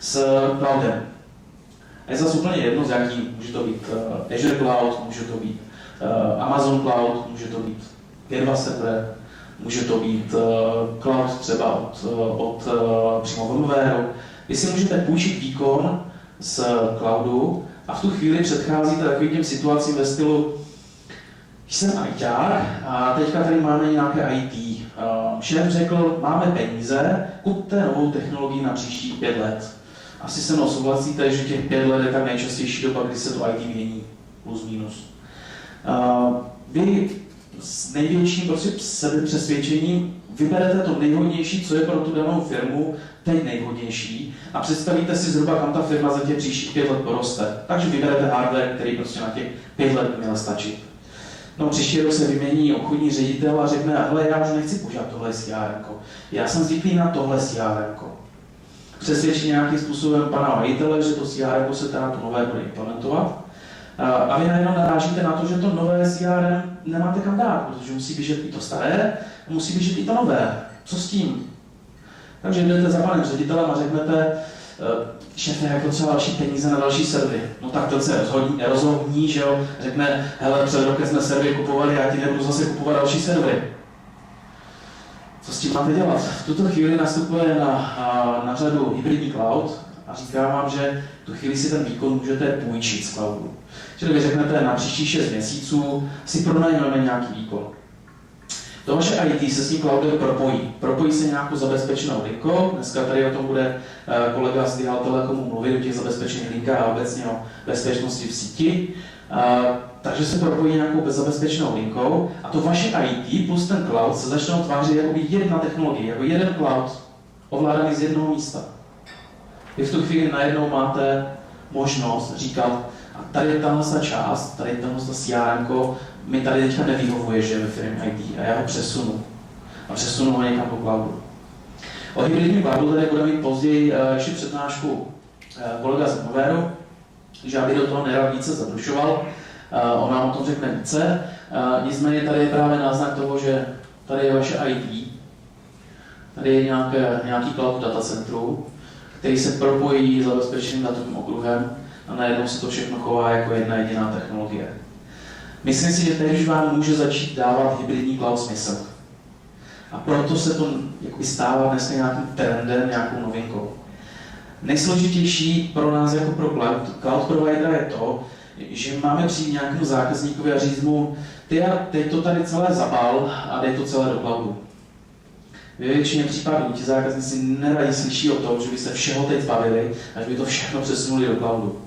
Speaker 1: s cloudem. A je zase úplně jedno, z jaký. Může to být Azure Cloud, může to být Amazon Cloud, může to být G2 server, může to být cloud třeba od přímo VMware. Vy si můžete půjčit výkon z cloudu a v tu chvíli předcházíte takovým těm situacím ve stylu jsem ITák a teďka tady máme nějaké IT. Šéf řekl, máme peníze, kupte novou technologii na příštích 5 let. Asi se mnou souhlasíte, že těch 5 let je tak nejčastější doba, kdy se to IT mění, plus minus. Vy s největším prostě sebepřesvědčením vyberete to nejvhodnější, co je pro tu danou firmu teď nejvhodnější a představíte si zhruba, kam ta firma za těch příštích 5 let poroste. Takže vyberete hardware, který prostě na těch 5 let by měl stačit. No příští rok se vymění obchodní ředitel a řekne, hele, já už nechci používat tohle CRM. Já jsem zvyklý na tohle CRM. Přesvědčí nějakým způsobem pana majitele, že to CRM se teda to nové bude implementovat. A vy najednou narážíte na to, že to nové CRM nemáte kam dát, protože musí běžet i to staré, a musí běžet i to nové. Co s tím? Takže jdete za panem ředitelem a řeknete, šéfe, jak potřeba další peníze na další servery. No tak ten se rozhodní, že jo, řekne, hele, před rokem jsme servery kupovali, já ti nebudu zase kupovat další servery. Co s tím máte dělat? V tuto chvíli nastupuje na řadu hybridní cloud a říká vám, že v tu chvíli si ten výkon můžete půjčit z cloudu. Čili vy řeknete, na příští 6 měsíců si pronajmeme nějaký výkon. To vaše IT se s tím cloudem propojí. Propojí se nějakou zabezpečenou linkou. Dneska tady o tom bude kolega z Dial Telekomu mluvit o těch zabezpečených linkách a obecně o bezpečnosti v síti. Takže se propojí nějakou zabezpečenou linkou a to vaše IT plus ten cloud se začnou tvářit jako jedna technologie, jako jeden cloud, ovládaný z jednoho místa. Vy v tu chvíli najednou máte možnost říkat, A tady tahle část, tady tahle CRM, mi tady teďka nevyhovuje, že je ve firmě IT a já ho přesunu. A přesunu ho někam do cloudu. O hybridním cloudu tady bude mít později ještě přednášku kolega z Moveru, že aby do toho nerad více zabrušoval, on nám o tom řekne více. Nicméně tady je právě náznak toho, že tady je vaše IT, tady je nějaký cloud datacentru, který se propojí s zabezpečeným datovým okruhem a najednou se to všechno chová jako jedna jediná technologie. Myslím si, že teď už vám může začít dávat hybridní cloud smysl. A proto se to stává dneska nějakým trendem, nějakou novinkou. Nejsložitější pro nás jako pro cloud providera je to, že máme přijít nějakému zákazníkovi a říct mu, teď to tady celé zabal a dej to celé do cloudu. Ve většině případů ti zákazníci neradi slyší o tom, že by se všeho teď zbavili a že by to všechno přesunuli do cloudu.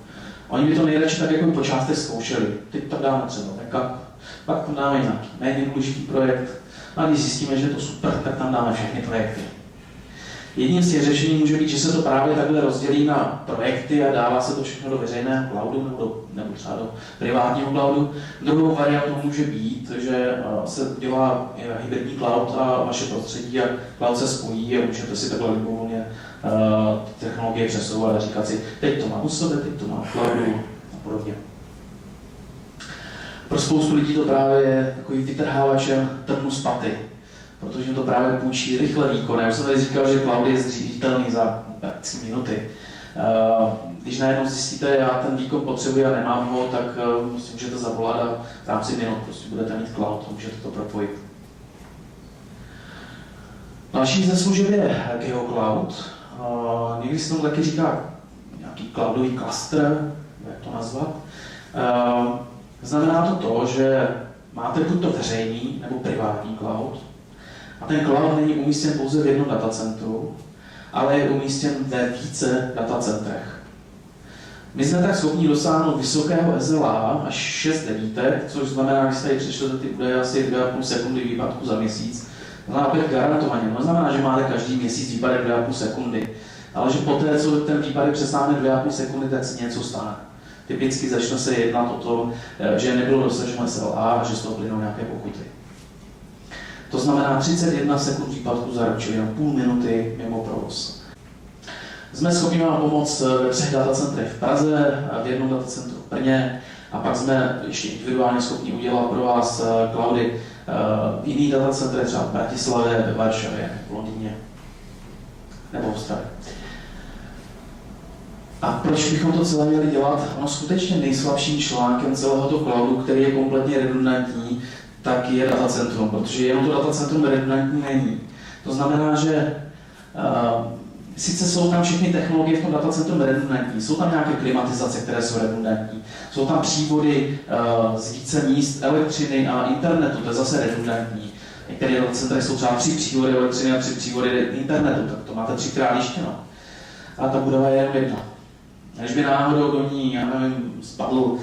Speaker 1: Oni by to nejradši tak jako po částech zkoušeli. Teď to dáme třeba backup, pak tam dáme nějaký méně důležitý projekt a když zjistíme, že je to super, tak tam dáme všechny projekty. Jedním z těch řešení může být, že se to právě takhle rozdělí na projekty a dává se to všechno do veřejného cloudu nebo třeba do privátního cloudu. Druhou variantou může být, že se dělá hybridní cloud a vaše prostředí a cloud se spojí a můžete si takhle libovolně technologie přesouvat a říkat si, teď to mám u sebe, teď to mám v cloudu a podobně. Pro spoustu lidí to právě je takový vytrhávačem trnu z paty, protože jim to právě půjčí rychle výkon. Já už jsem tady říkal, že cloud je zříditelný za 3 minuty. Když najednou zjistíte, já ten výkon potřebuji a nemám ho, tak si můžete zavolat a v rámci minut prostě budete mít cloud a můžete to propojit. Další ze služeb je GeoCloud. Někdy se tomu taky říká nějaký cloudový cluster, jak to nazvat. Znamená to, že máte buď to veřejný nebo privátní cloud. A ten cloud není umístěn pouze v jednom datacentru, ale je umístěn ve více datacentrech. My jsme tak schopni dosáhnout vysokého SLA až 6 devítek, což znamená, když tady přečtete ty údaje asi 2,5 sekundy výpadku za měsíc. To znamená opět garantovaně. To znamená, že máte každý měsíc výpadek 2,5 sekundy, ale že poté, co ten výpadek přesáhne 2,5 sekundy, tak se něco stane. Typicky začne se jednat o to, že nebylo dosaženo SLA a že z toho plynou nějaké pokuty. To znamená 31 sekund výpadku za rok, čili na půl minuty mimo provoz. Jsme schopni vám pomoct ve 3 datacentrech v Praze, v jednom datacentru v Brně a pak jsme ještě individuálně schopni udělat pro vás cloudy v jiných datacentrech, třeba v Bratislavě, ve Varšavě, v Londýně nebo v Ostravě. A proč bychom to celé měli dělat? Ono skutečně nejslabším článkem celého toho cloudu, který je kompletně redundantní, tak je datacentrum, protože jenom to datacentrum redundantní není. To znamená, že sice jsou tam všechny technologie v tom datacentrum redundantní, jsou tam nějaké klimatizace, které jsou redundantní, jsou tam přívody z více míst elektřiny a internetu, to je zase redundantní. Některé datacentra jsou třeba 3 přívody elektřiny a 3 přívody internetu, tak to máte 3x lištěno. A ta budova je jenom jedna. Když by náhodou do ní, já nevím, spadlo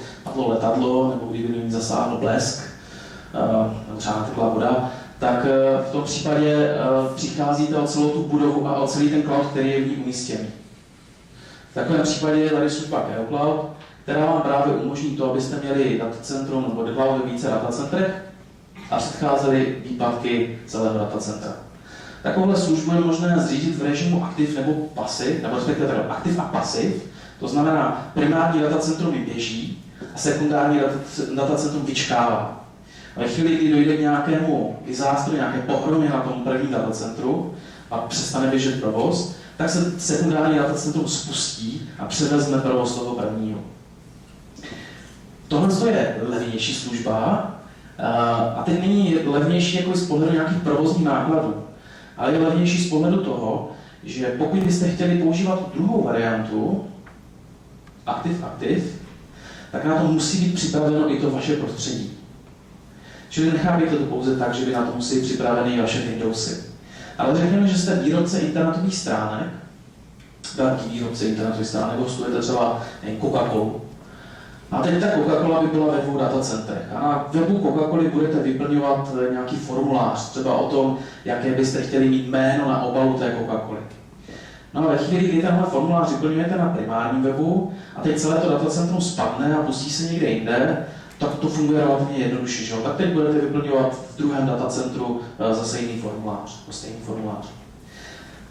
Speaker 1: letadlo, nebo kdyby do ní zasáhl blesk, nebo třeba natekla voda, tak v tom případě přicházíte o celou tu budovu a o celý ten cloud, který je v ní umístěný. V takovém případě je tady služba GeoCloud, která vám právě umožní to, abyste měli datacentrum nebo cloud ve více datacentrech a předcházely výpadky celého datacentra. Takovouhle službu je možné zřídit v režimu aktiv nebo pasiv, nebo respektive aktiv a pasiv. To znamená, primární datacentrum mi běží a sekundární datacentrum vyčkává. Ve chvíli, kdy dojde k nějakému disástru, nějaké pohromě na tom prvním datacentru a přestane běžet provoz, tak se sekundární datacentrum spustí a převezme provoz toho prvního. Tohle je levnější služba a teď není levnější jako z pohledu nějakých provozních nákladů, ale je levnější z pohledu toho, že pokud byste chtěli používat druhou variantu, aktiv, tak na to musí být připraveno i to vaše prostředí. Čili nechápejte to pouze tak, že by na to musí být připraveny i vaše Windowsy. Ale řekněme, že jste výrobce internetových stránek, velký výrobce internetových stránek, hostujete třeba Coca-Colu. A teď ta Coca-Cola by byla ve 2 datacentrech. A na webu Coca-Coly budete vyplňovat nějaký formulář, třeba o tom, jaké byste chtěli mít jméno na obalu té Coca-Coly. No a ve chvíli, kdy tenhle formulář vyplňujete na primárním webu a teď celé to datacentrum spadne a pustí se někde jinde, tak to funguje relativně jednoduše, že jo? Tak teď budete vyplňovat v druhém datacentru zase jiný formulář, stejný formulář.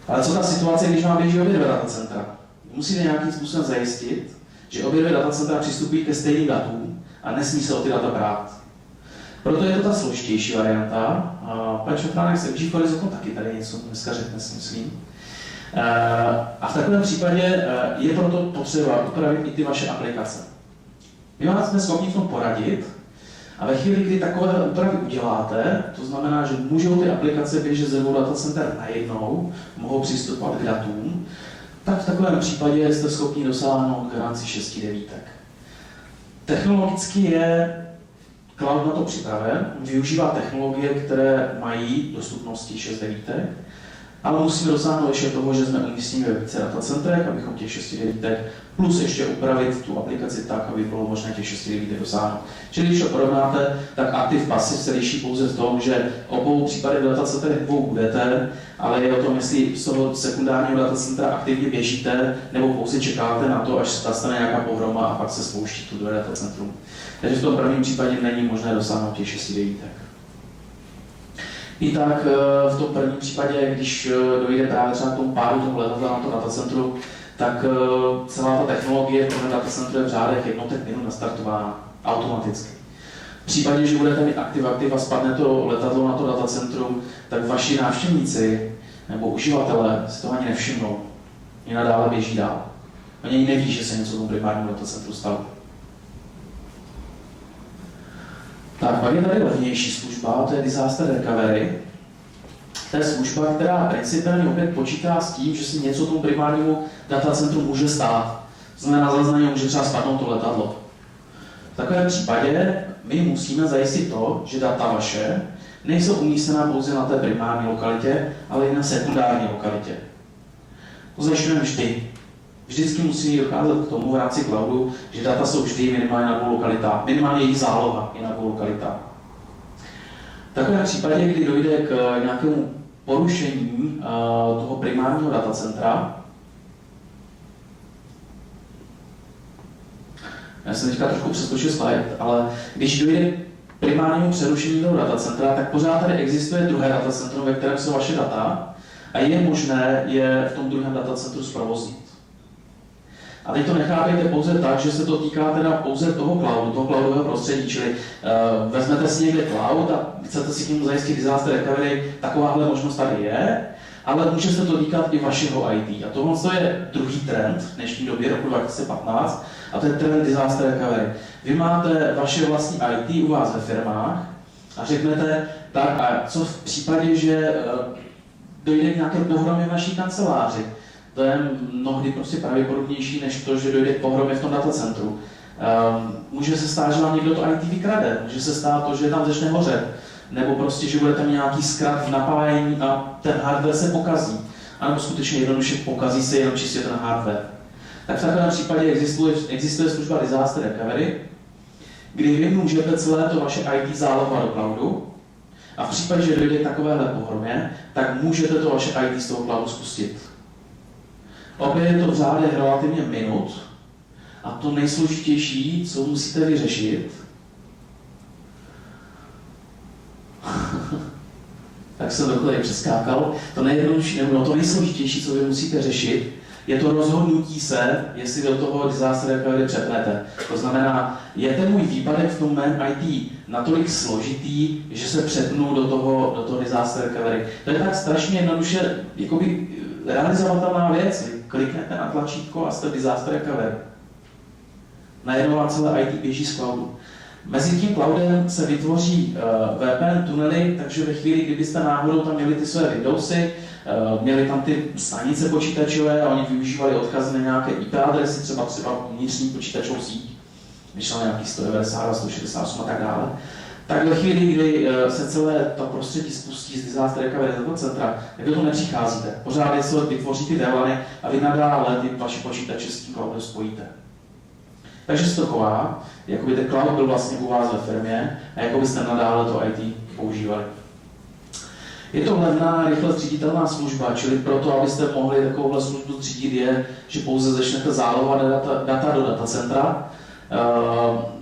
Speaker 1: Ale co ta situace, když vám běží obě dvě datacentra? Musíte nějakým způsobem zajistit, že obě dvě datacentra přistupují ke stejným datům a nesmí se o ty data brát. Proto je to ta složitější varianta. Pan Šafránek se G Horizon taky tady něco dneska řekne, si myslím. A v takovém případě je proto potřeba upravit i ty vaše aplikace. My vás jsme schopni v tom poradit a ve chvíli, kdy takové úpravy uděláte, to znamená, že můžou ty aplikace běžet ze dvou datacenter najednou, mohou přistupovat k datům, tak v takovém případě jste schopni dosáhnout garanci 6 devítek. Technologicky je cloud na to připraven, využívá technologie, které mají dostupnosti 6 devítek, ale musíme dosáhnout ještě toho, že jsme umístěni ve více datacentrech, abychom těch 6 devítek plus ještě upravit tu aplikaci tak, aby bylo možné těch 6 devítek dosáhnout. Čili když to porovnáte, tak aktiv pasiv se liší pouze v tom, že obou případech v datacentrech dvou budete, ale je o tom, jestli z toho sekundárního datacentra aktivně běžíte, nebo pouze čekáte na to, až nastane nějaká pohroma a pak se spouští tu druhé datacentrum. Takže v tom prvním případě není možné dosáhnout těch 6 devítek. I tak v tom prvním případě, když dojde právě třeba k tomu pádu toho letadla na to datacentru, tak celá ta technologie v tom datacentru je v řádech jednotek minut nastartována automaticky. V případě, že budete mít aktiv a spadne to letadlo na to datacentrum, tak vaši návštěvníci nebo uživatelé si toho ani nevšimnou. I nadále běží dál. Oni ani neví, že se něco v tom primárním datacentru stalo. Tak, pak je tady levnější služba, to je Disaster Recovery. To je služba, která principiálně opět počítá s tím, že si něco tomu primárnímu datacentru může stát. To znamená, za něj může třeba spadnout to letadlo. V takovém případě my musíme zajistit to, že data vaše nejsou umístěná pouze na té primární lokalitě, ale i na sekundární lokalitě. To zajišťujeme vždy. Vždycky musí docházet k tomu v rámci cloudu, že data jsou vždy minimálně na dvou lokalitách. Minimálně jejich záloha je na dvou lokalitách. V takovém případě, kdy dojde k nějakému porušení toho primárního datacentra, já jsem teďka trošku přeskočil slide, ale když dojde k primárnímu přerušení toho datacentra, tak pořád tady existuje druhé datacentrum, ve kterém jsou vaše data a je možné je v tom druhém datacentru zprovoznit. A teď to nechápejte pouze tak, že se to týká teda pouze toho cloudového prostředí, čili vezmete si někde cloud a chcete si k němu zajistit disaster recovery, takováhle možnost tady je, ale může se to týkat i vašeho IT. A tohle je druhý trend v dnešní době roku 2015, a to je trend disaster recovery. Vy máte vaše vlastní IT u vás ve firmách a řeknete, tak a co v případě, že dojde k nějaké pohromě v naší kanceláři? To je mnohdy prostě pravděpodobnější, než to, že dojde k pohromě v tom datacentru. Může se stát, že vám někdo to IT vykrade, může se stát to, že tam začne hořet, nebo prostě, že budete mít nějaký zkrat v napájení a ten hardware se pokazí, anebo skutečně jednoduše pokazí se jenom čistě ten hardware. Tak v takovém případě existuje služba Disaster Recovery, kdy vy můžete celé to vaše IT zálohovat do cloudu a v případě, že dojde k takovéhle pohromě, tak můžete to vaše IT z toho cloudu spustit. Opět je to v řádech relativně minut a to nejsložitější, co musíte vyřešit, tak jsem do tady přeskákal, to nejsložitější, co vy musíte řešit, je to rozhodnutí se, jestli do toho disaster recovery přepnete. To znamená, je ten můj výpadek v tom mém IT natolik složitý, že se přepnu do toho disaster recovery. To je tak strašně jednoduše jakoby realizovatelná věc. Vy kliknete na tlačítko a jste disaster recovery. Najednou vám celé IT běží z cloudu. Mezi tím cloudem se vytvoří VPN tunely, takže ve chvíli, kdybyste náhodou tam měli ty své Windowsy, měli tam ty stanice počítačové a oni využívali odkazy na nějaké IP adresy, třeba vnitřní počítačovou síť, vyšel nějaký 190, 168 a tak dále, tak ve chvíli, kdy se celé to prostředí spustí z disaster recovery centra, tak do toho nepřicházíte. Pořád se vytvoří ty VLANy a vy nadále ty vaše počítače s tím cloudem spojíte. Takže se to chová, jako by ten cloud byl vlastně u vás ve firmě a jako byste nadále to IT používali. Je to levná, rychle zříditelná služba, čili proto, abyste mohli takovouhle službu zřídit, je, že pouze začnete zálohovat data do datacentra.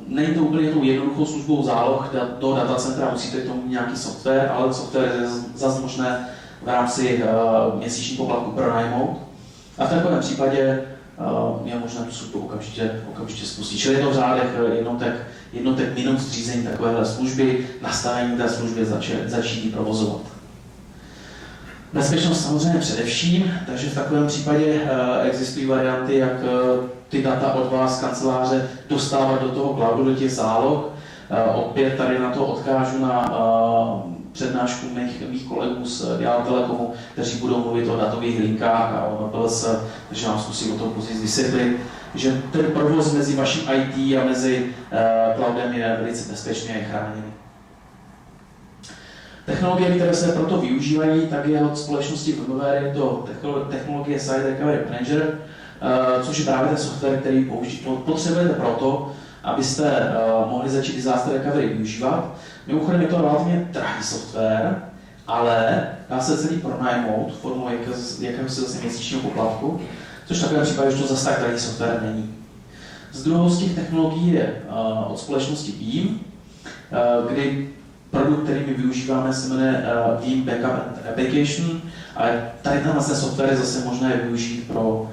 Speaker 1: Není to úplně tou jednoduchou službou záloh do datacentra, musíte k tomu mít nějaký software, ale software je zase možné v rámci měsíční poplatku pronajmout. A v takovém případě je možné tu službu okamžitě spustit. Čili je to v řádech jednotek minut zřízení takovéhle služby, nastavení té služby začít provozovat. Bezpečnost samozřejmě především, takže v takovém případě existují varianty, jak ty data od vás z kanceláře dostávat do toho cloudu, do těch záloh. Opět tady na to odkážu na přednášku mých kolegů z Dial Telekomu, kteří budou mluvit o datových linkách a o MPLS, takže vám zkusím o tom později vysvětlit, že ten provoz mezi vaším IT a mezi cloudem je velice bezpečný a je chráněný. Technologie, které se proto využívají, tak je od společnosti VMware je to technologie Site Recovery Manager, což je právě ten software, který potřebujete proto, abyste mohli začít disaster recovery využívat. Mimochodem je to relativně drahý software, ale dá se celý pronajmout formou jakéhosi zase měsíčního poplatku, což v takovém případě, že to zase tak drahý software není. Z druhou z těch technologií je od společnosti Veeam, kdy produkt, který my využíváme, se jmenuje Veeam Backup and Application, ale tady ten software je zase možné využít pro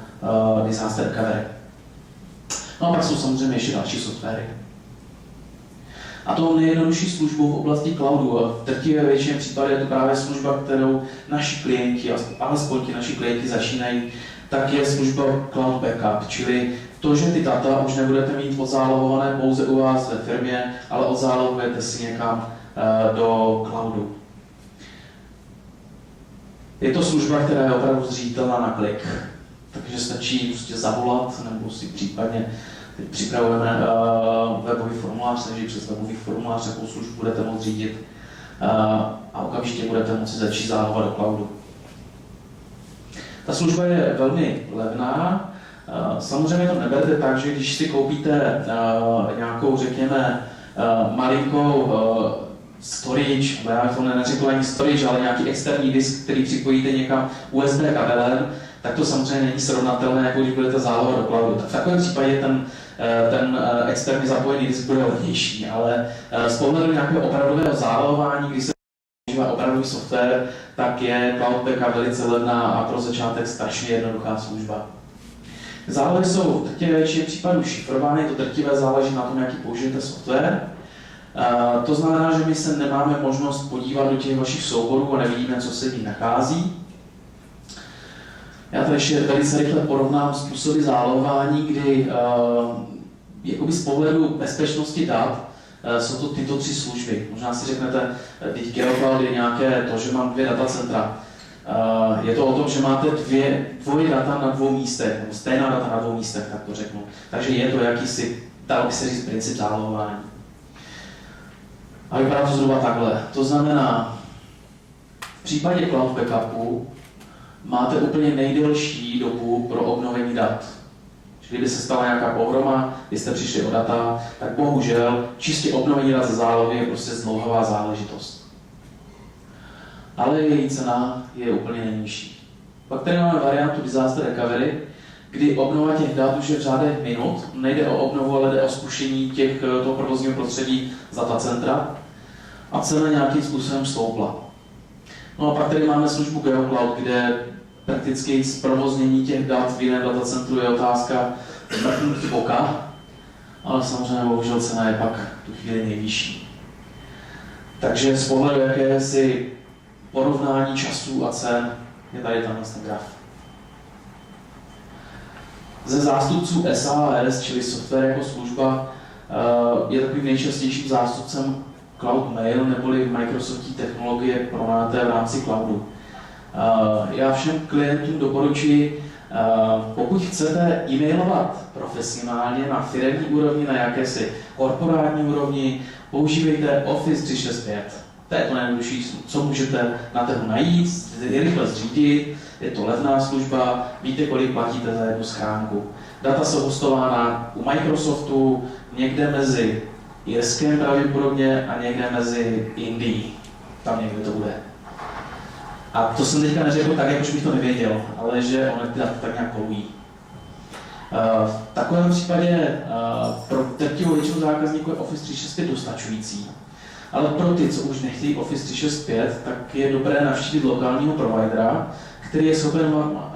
Speaker 1: disaster recovery. No a pak jsou samozřejmě ještě další softwary. A tou nejjednodušší službou v oblasti cloudu, a v drtivé většině případů je to právě služba, kterou naši klienti, alespoň ti naši klienti začínají, tak je služba Cloud Backup, čili to, že ty data už nebudete mít odzálohované pouze u vás ve firmě, ale odzálohujete si někam do cloudu. Je to služba, která je opravdu zřiditelná na klik, takže stačí prostě zavolat, nebo si případně teď připravujeme webový formulář, takže přes webový formulář jakou službu budete moct řídit a okamžitě budete moci začít zálohovat do cloudu. Ta služba je velmi levná. Samozřejmě to neberte tak, že když si koupíte nějakou, řekněme, malinkou storage, já to neřekl ani storage, ale nějaký externí disk, který připojíte někam USB kabelem, tak to samozřejmě není srovnatelné, jako když budete zálohovat do cloudu. Tak v takovém případě ten externí zapojený disk bude levnější, ale z pohledu nějakého opravdového zálohování, když se používá opravdový software, tak je Cloud Backup velice levná a pro začátek strašně jednoduchá služba. Zálohy jsou v drtivé většině případů šifrovány, to drtivé záleží na tom, jaký použijete software. To znamená, že my se nemáme možnost podívat do těch vašich souborů a nevidíme, co se v nich nachází. Já tady ještě velice rychle porovnám způsoby zálohování, kdy jakoby z pohledu bezpečnosti dat jsou to tyto tři služby. Možná si řeknete, teď GeoCloud je nějaké to, že mám 2 datacentra. Je to o tom, že máte dvoje data na 2 místech, nebo stejná data na 2 místech, tak to řeknu. Takže je to jakýsi, dalo by se říct, princip zálohování. A vypadá to zhruba takhle. To znamená, v případě Cloud Backupu máte úplně nejdelší dobu pro obnovení dat. Čili kdyby se stala nějaká pohroma, když jste přišli o data, tak bohužel čistě obnovení dat ze zálohy je prostě zdlouhavá záležitost. Ale její cena je úplně nejnižší. Pak tady máme variantu Disaster Recovery, kdy obnova těch dat už je v řádech minut, nejde o obnovu, ale jde o zkušení toho provozního prostředí z datacentra a cena nějakým způsobem stoupla. No a pak tady máme službu GeoCloud, kde prakticky zprovoznění těch dat v jiném datacentru je otázka mrknutí oka, ale samozřejmě bohužel cena je pak tu chvíli nejvyšší. Takže z pohledu jakési porovnání časů a cen je tady ten graf. Ze zástupců SaaS, čili software jako služba, je takovým nejčastějším zástupcem Cloud Mail neboli Microsoftí technologie pronajaté v rámci cloudu. Já všem klientům doporučuji, pokud chcete e-mailovat profesionálně na firemní úrovni, na jakési korporátní úrovni, používejte Office 365. To je to nejjednodušší, co můžete na trhu najít, je rychle zřídit, je to levná služba, víte, kolik platíte za jednu schránku. Data jsou hostována u Microsoftu někde mezi Irskem pravděpodobně a někde mezi Indií. Tam někde to bude. A to jsem teďka neřekl tak, jakož bych to nevěděl, ale že ono ty data tak nějak kolují. V takovém případě pro drtivou většinu zákazníků je Office 365 dostačující, ale pro ty, co už nechtějí Office 365, tak je dobré navštívit lokálního providera, který je schopen vám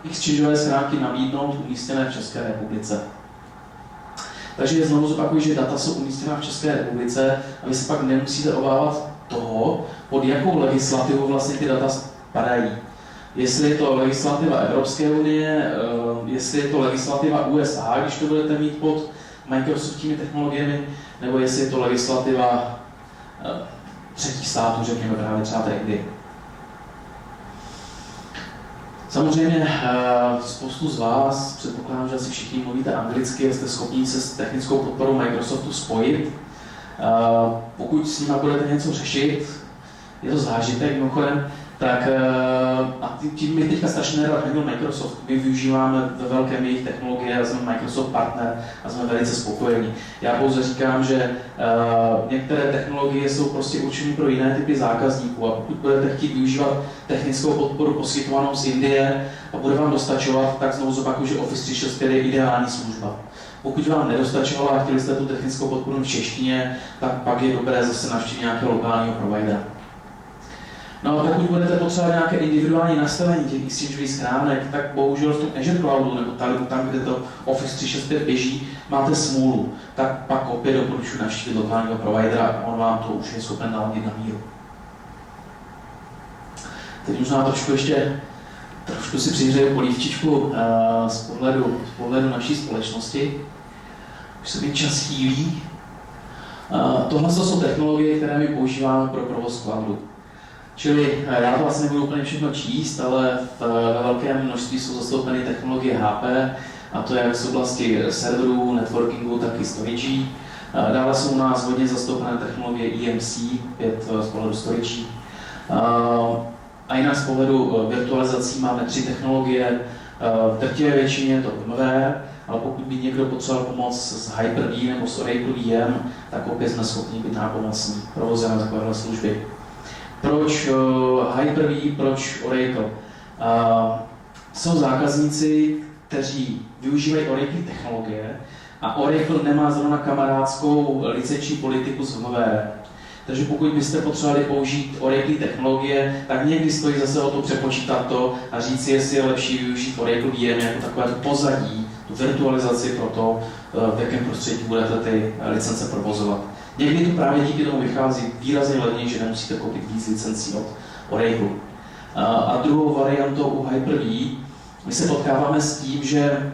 Speaker 1: exchangeové schránky nabídnout umístěné v České republice. Takže znovu zopakuju, že data jsou umístěná v České republice a vy se pak nemusíte obávat toho, pod jakou legislativu vlastně ty data spadají. Jestli je to legislativa Evropské unie, jestli je to legislativa USA, když to budete mít pod Microsoftními technologiemi, nebo jestli je to legislativa třetích států, řekněme právě třeba tehdy. Samozřejmě spoustu z vás, předpokládám, že asi všichni mluvíte anglicky, jste schopni se s technickou podporou Microsoftu spojit. Pokud s nimi budete něco řešit, je to zážitek mimochodem, tak a tím my teďka strašně nerad handle Microsoft. My využíváme ve velkém jejich technologie a jsme Microsoft partner a jsme velice spokojení. Já pouze říkám, že některé technologie jsou prostě určené pro jiné typy zákazníků a pokud budete chtít využívat technickou podporu poskytovanou z Indie a bude vám dostačovat, tak znovu zopakuju, že Office 365 je ideální služba. Pokud vám nedostačovala a chtěli jste tu technickou podporu v češtině, tak pak je dobré zase navštívit nějakého lokálního providera. No a pokud budete potřebovat nějaké individuální nastavení těch exchangeových schránek, tak bohužel v tom Azure Cloudu nebo tam, kde to Office 365 běží, máte smůlu. Tak pak opět doporučuji navštívit lokálního providera a on vám to už je schopen naladit na míru. Teď možná trošku si přihřeju polívčičku z pohledu naší společnosti. Už se mi čas chýlí. Tohle jsou technologie, které my používáme pro provoz cloudu. Čili já to asi nebudu úplně všechno číst, ale ve velkém množství jsou zastoupeny technologie HP, a to jak z oblasti serverů, networkingu, tak i storage. Dále jsou u nás hodně zastoupené technologie EMC, opět z pohledu storage. A jinak z pohledu virtualizací máme 3 technologie. V drtivé většině je to VMware, ale pokud by někdo potřeboval pomoc s Hyper-V nebo s Oracle VM, tak opět jsme schopni být nápomocní provozem takovéhle služby. Proč Hyper-V, proč Oracle? Jsou zákazníci, kteří využívají Oracle technologie a Oracle nemá zrovna kamarádskou licenční politiku s VMware. Takže pokud byste potřebovali použít Oracle technologie, tak někdy stojí zase o to přepočítat to a říct si, jestli je lepší využít Oracle VM jako takové to pozadí, tu virtualizaci pro to, v jakém prostředí budete ty licence provozovat. Někdy to právě díky tomu vychází výrazně levněji, že nemusíte koupit víc licencí od Oracle. A druhou variantou u Hyper-V, my se potkáváme s tím, že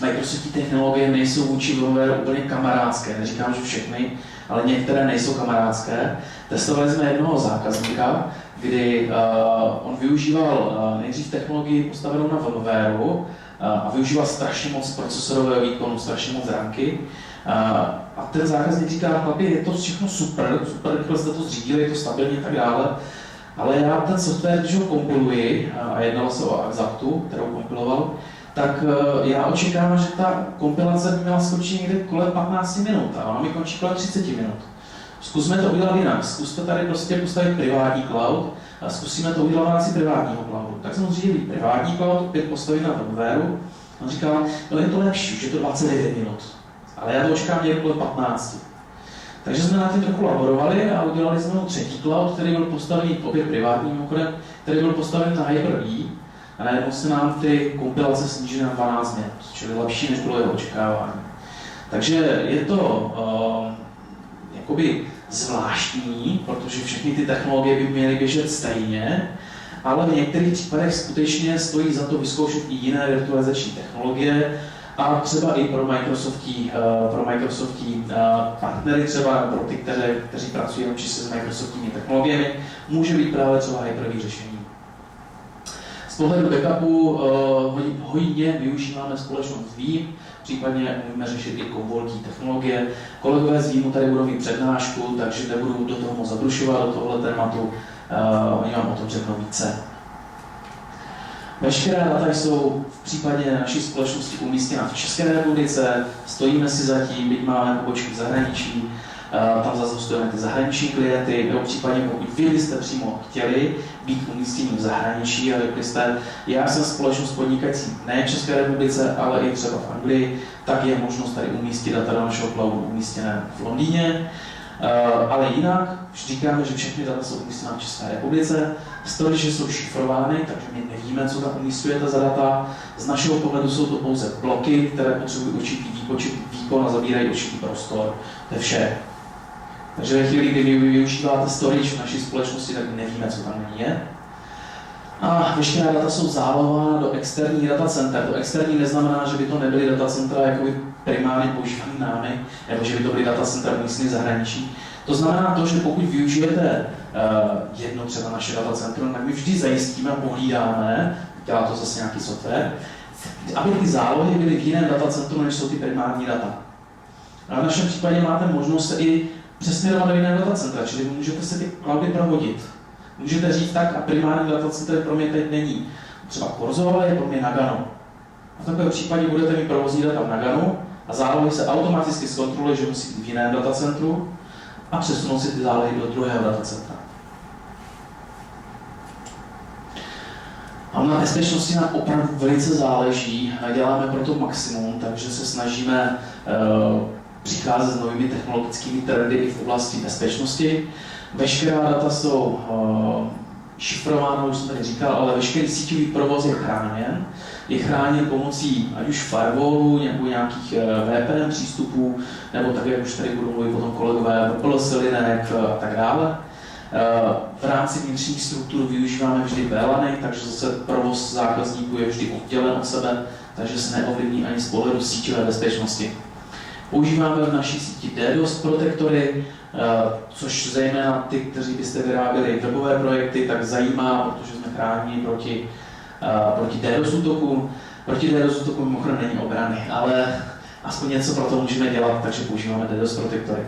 Speaker 1: Microsoftní technologie nejsou vůči VMware úplně kamarádské. Neříkám, že všechny, ale některé nejsou kamarádské. Testovali jsme jednoho zákazníka, kdy on využíval nejdřív technologii postavenou na VMwareu a využíval strašně moc procesorového výkonu, strašně moc ramky. A ten zákazník říká, chlapi, je to všechno super, rychle jste to zřídili, je to stabilní a tak dále, ale já ten software, když ho kompiluji, a jednalo se o Exactu, kterou kompiloval, tak já očekávám, že ta kompilace by měla skončit někde kolem 15 minut a ona mi končí kolem 30 minut. Zkusme to udělat jinak, zkuste tady prostě postavit privátní cloud a zkusíme to udělat v rámci privátního cloudu. Tak jsem zřídil privátní cloud, opět postavit na VMwareu, on říká, no je to lepší, už je to 29 minut. Ale já to očekám někde kolem 15. Takže jsme na tím trochu laborovali a udělali jsme třetí cloud, který byl postavený opět privátním mimochodem, který byl postavený na Hyper-V a najednou se nám ty kompilace snížily na 12 minut, čili lepší, než bylo jeho očekávání. Takže je to jakoby zvláštní, protože všechny ty technologie by měly běžet stejně, ale v některých případech skutečně stojí za to vyzkoušet i jiné virtualizační technologie, a třeba i pro Microsoftí partnery, třeba pro ty, kteří pracují jenom čistě s Microsoftními technologiemi, může být právě třeba Hyper-V řešení. Z pohledu backupu hodně využíváme společnost Veeam, případně můžeme řešit i Commvaultní technologie. Kolegové z Veeamu tady budou mít přednášku, takže nebudu do toho moc zabrušovat, do tohoto tématu, oni vám o tom řeknou více. Veškeré data jsou v případě naší společnosti umístěna v České republice, stojíme si za tím, byť máme pobočky v zahraničí, tam zastupujeme ty zahraniční klienty, nebo případně pokud vy byste přímo chtěli být umístění v zahraničí a řekli jste, já jsem společnost podnikající ne v České republice, ale i třeba v Anglii, tak je možnost tady umístit data do našeho cloudu umístěné v Londýně. Ale jinak říkáme, že všechny data jsou umístěná v České republice, storage jsou šifrovány, takže my nevíme, co tam umístujete za data. Z našeho pohledu jsou to pouze bloky, které potřebují určitý výkon a zabírají určitý prostor. To je vše. Takže ve chvíli, kdy vy využíváte storage v naší společnosti, tak nevíme, co tam je. A veškerá data jsou zálohována do externích datacenter. To externí neznamená, že by to nebyly datacentra jakoby primárně používaný námi, nebo že by to byly datacentra umístěné v zahraničí. To znamená to, že pokud využijete jedno třeba naše datacentrum, tak my vždy zajistíme a pohlídáme, dělá to zase nějaký software, aby ty zálohy byly v jiném datacentru, než jsou ty primární data. A v našem případě máte možnost se i přesměrovat do jiného datacentra, čili můžete se ty cloudy provodit. Můžete říct tak, a primární datacentr pro mě teď není třeba Corzo, ale je pro mě Nagano. A v takovém případě budete mít provozní data v Naganu a zálohy se automaticky zkontroluje, že musí být v jiném datacentru a přesunou si ty zálohy do druhého datacentra. A na bezpečnosti nám opravdu velice záleží, děláme pro to maximum, takže se snažíme přicházet s novými technologickými trendy i v oblasti bezpečnosti. Veškerá data jsou šifrována, už jsem tady říkal, ale veškerý síťový provoz je chráněn. Je chráněn pomocí ať už firewallu, nebo nějakých VPN přístupů, nebo tak, jak už tady budou mluvit potom kolegové, VPLS linek a tak dále. V rámci vnitřních struktur využíváme vždy VLANy, takže zase provoz zákazníků je vždy oddělen od sebe, takže se neovlivní ani z pohledu síťové bezpečnosti. Používáme v naší síti DDoS protektory, což zejména ty, kteří byste vyráběli webové projekty, tak zajímá, protože jsme chráněni proti DDoS útokům. Proti DDoS útokům mimochodem není obrany, ale aspoň něco pro to můžeme dělat, takže používáme DDoS protektory.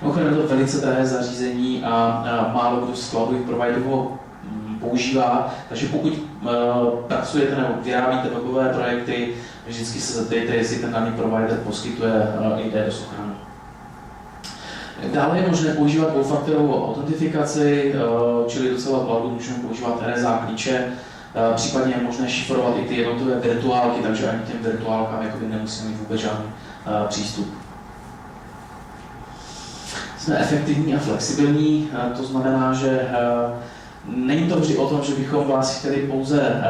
Speaker 1: Mimochodem je to velice drahé zařízení a málo kdo z cloudových providerů ho používá, takže pokud pracujete nebo vyrábíte webové projekty, vždycky se zeptejte, jestli ten daný provider poskytuje i DDoS ochranu. Dále je možné používat dvoufaktorovou autentifikaci, čili docela cloudu můžeme používat RSA klíče, případně je možné šifrovat i ty jednotlivé virtuálky, takže ani těm virtuálkám nemusíme mít vůbec žádný přístup. Jsme efektivní a flexibilní, to znamená, že není to vždy o tom, že bychom vás chtěli pouze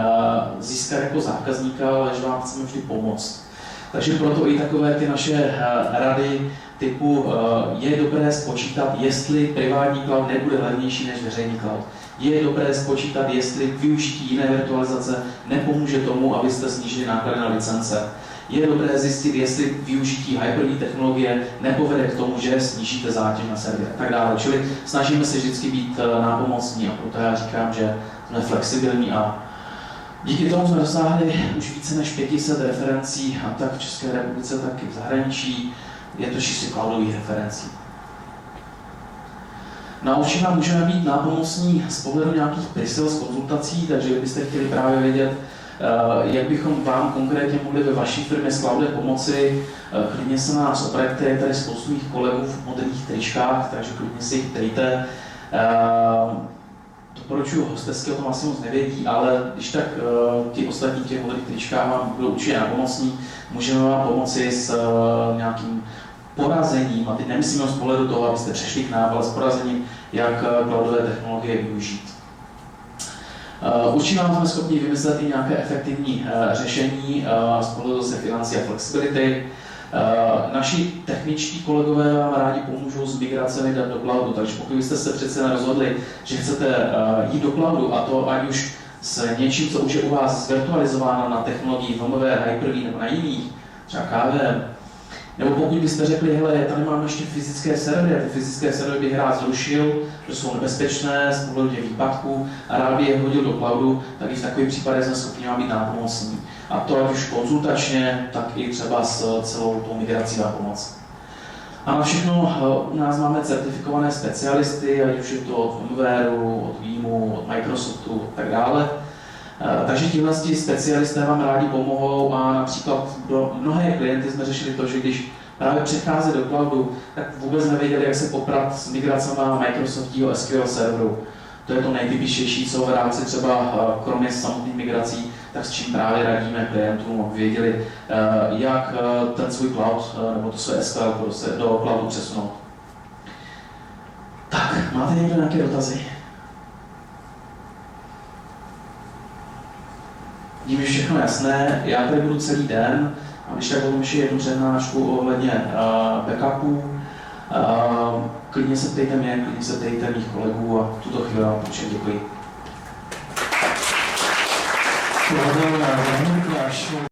Speaker 1: získat jako zákazníka, ale že vám chceme vždy pomoct. Takže proto i takové ty naše rady typu je dobré spočítat, jestli privátní cloud nebude levnější než veřejný cloud. Je dobré spočítat, jestli využití jiné virtualizace nepomůže tomu, abyste snížili náklady na licence. Je dobré zjistit, jestli využití Hyper-V technologie nepovede k tomu, že snížíte zátěž na server a tak dále. Čili snažíme se vždycky být nápomocní a proto já říkám, že jsme flexibilní a díky tomu jsme dosáhli už více než 500 referencí, a tak v České republice, tak i v zahraničí. Je to 6 cloudových referencí. Na určitě můžeme být nápomocní z pohledu nějakých pre-sales konzultací, takže kdybyste chtěli právě vědět, jak bychom vám konkrétně mohli ve vaší firmě s cloudem pomoci, klidně se nás obraťte, je tady spoustu mých kolegů v moderních tričkách, takže klidně si jich dejte. Doporučuji, hostesky o tom asi moc nevědí, ale když tak ti ostatní v těch moderních tričkách vám budou určitě nápomocní, můžeme vám pomoci s nějakým porazením, a teď nemyslím z pohledu toho, abyste přešli k nám, ale s porazením, jak cloudové technologie využít. Určitě vám jsme schopni vymyslet i nějaké efektivní řešení z pohledu se financí a flexibility. Naši techničtí kolegové vám rádi pomůžou s migracemi dat do cloudu, takže pokud jste se přece rozhodli, že chcete jít do cloudu, a to ať už s něčím, co už je u vás zvirtualizováno na technologii VMware, Hyper-V nebo na jiných, třeba KVM, nebo pokud byste řekli, hele, tady máme ještě fyzické servery, a ty fyzické servery bych rád zrušil, že jsou nebezpečné z pohledu těch výpadků a rád by je hodil do cloudu, tak i v takových případech jsme schopni vám být nápomocní. A to ať už konzultačně, tak i třeba s celou tou migrací na pomoc. A na všechno u nás máme certifikované specialisty, ať už je to od VMwareu, od Veeamu, od Microsoftu a tak dále. Takže tihle specialisté vám rádi pomohou a například pro mnohé klienty jsme řešili to, že když právě přechází do cloudu, tak vůbec nevěděli, jak se poprat s migracemi Microsoftního SQL serveru. To je to nejtypičtější, co hráči třeba kromě samotných migrací, tak s čím právě radíme klientům, aby věděli, jak ten svůj cloud nebo to své SQL do cloudu přesunout. Tak, máte někdo nějaké dotazy? Tím je všechno jasné, já tady budu celý den a když tak potom ještě jednu přednášku ohledně backupů. Klidně se ptejte mě, klidně se ptejte mých kolegů a v tuto chvíli vám všem děkuji.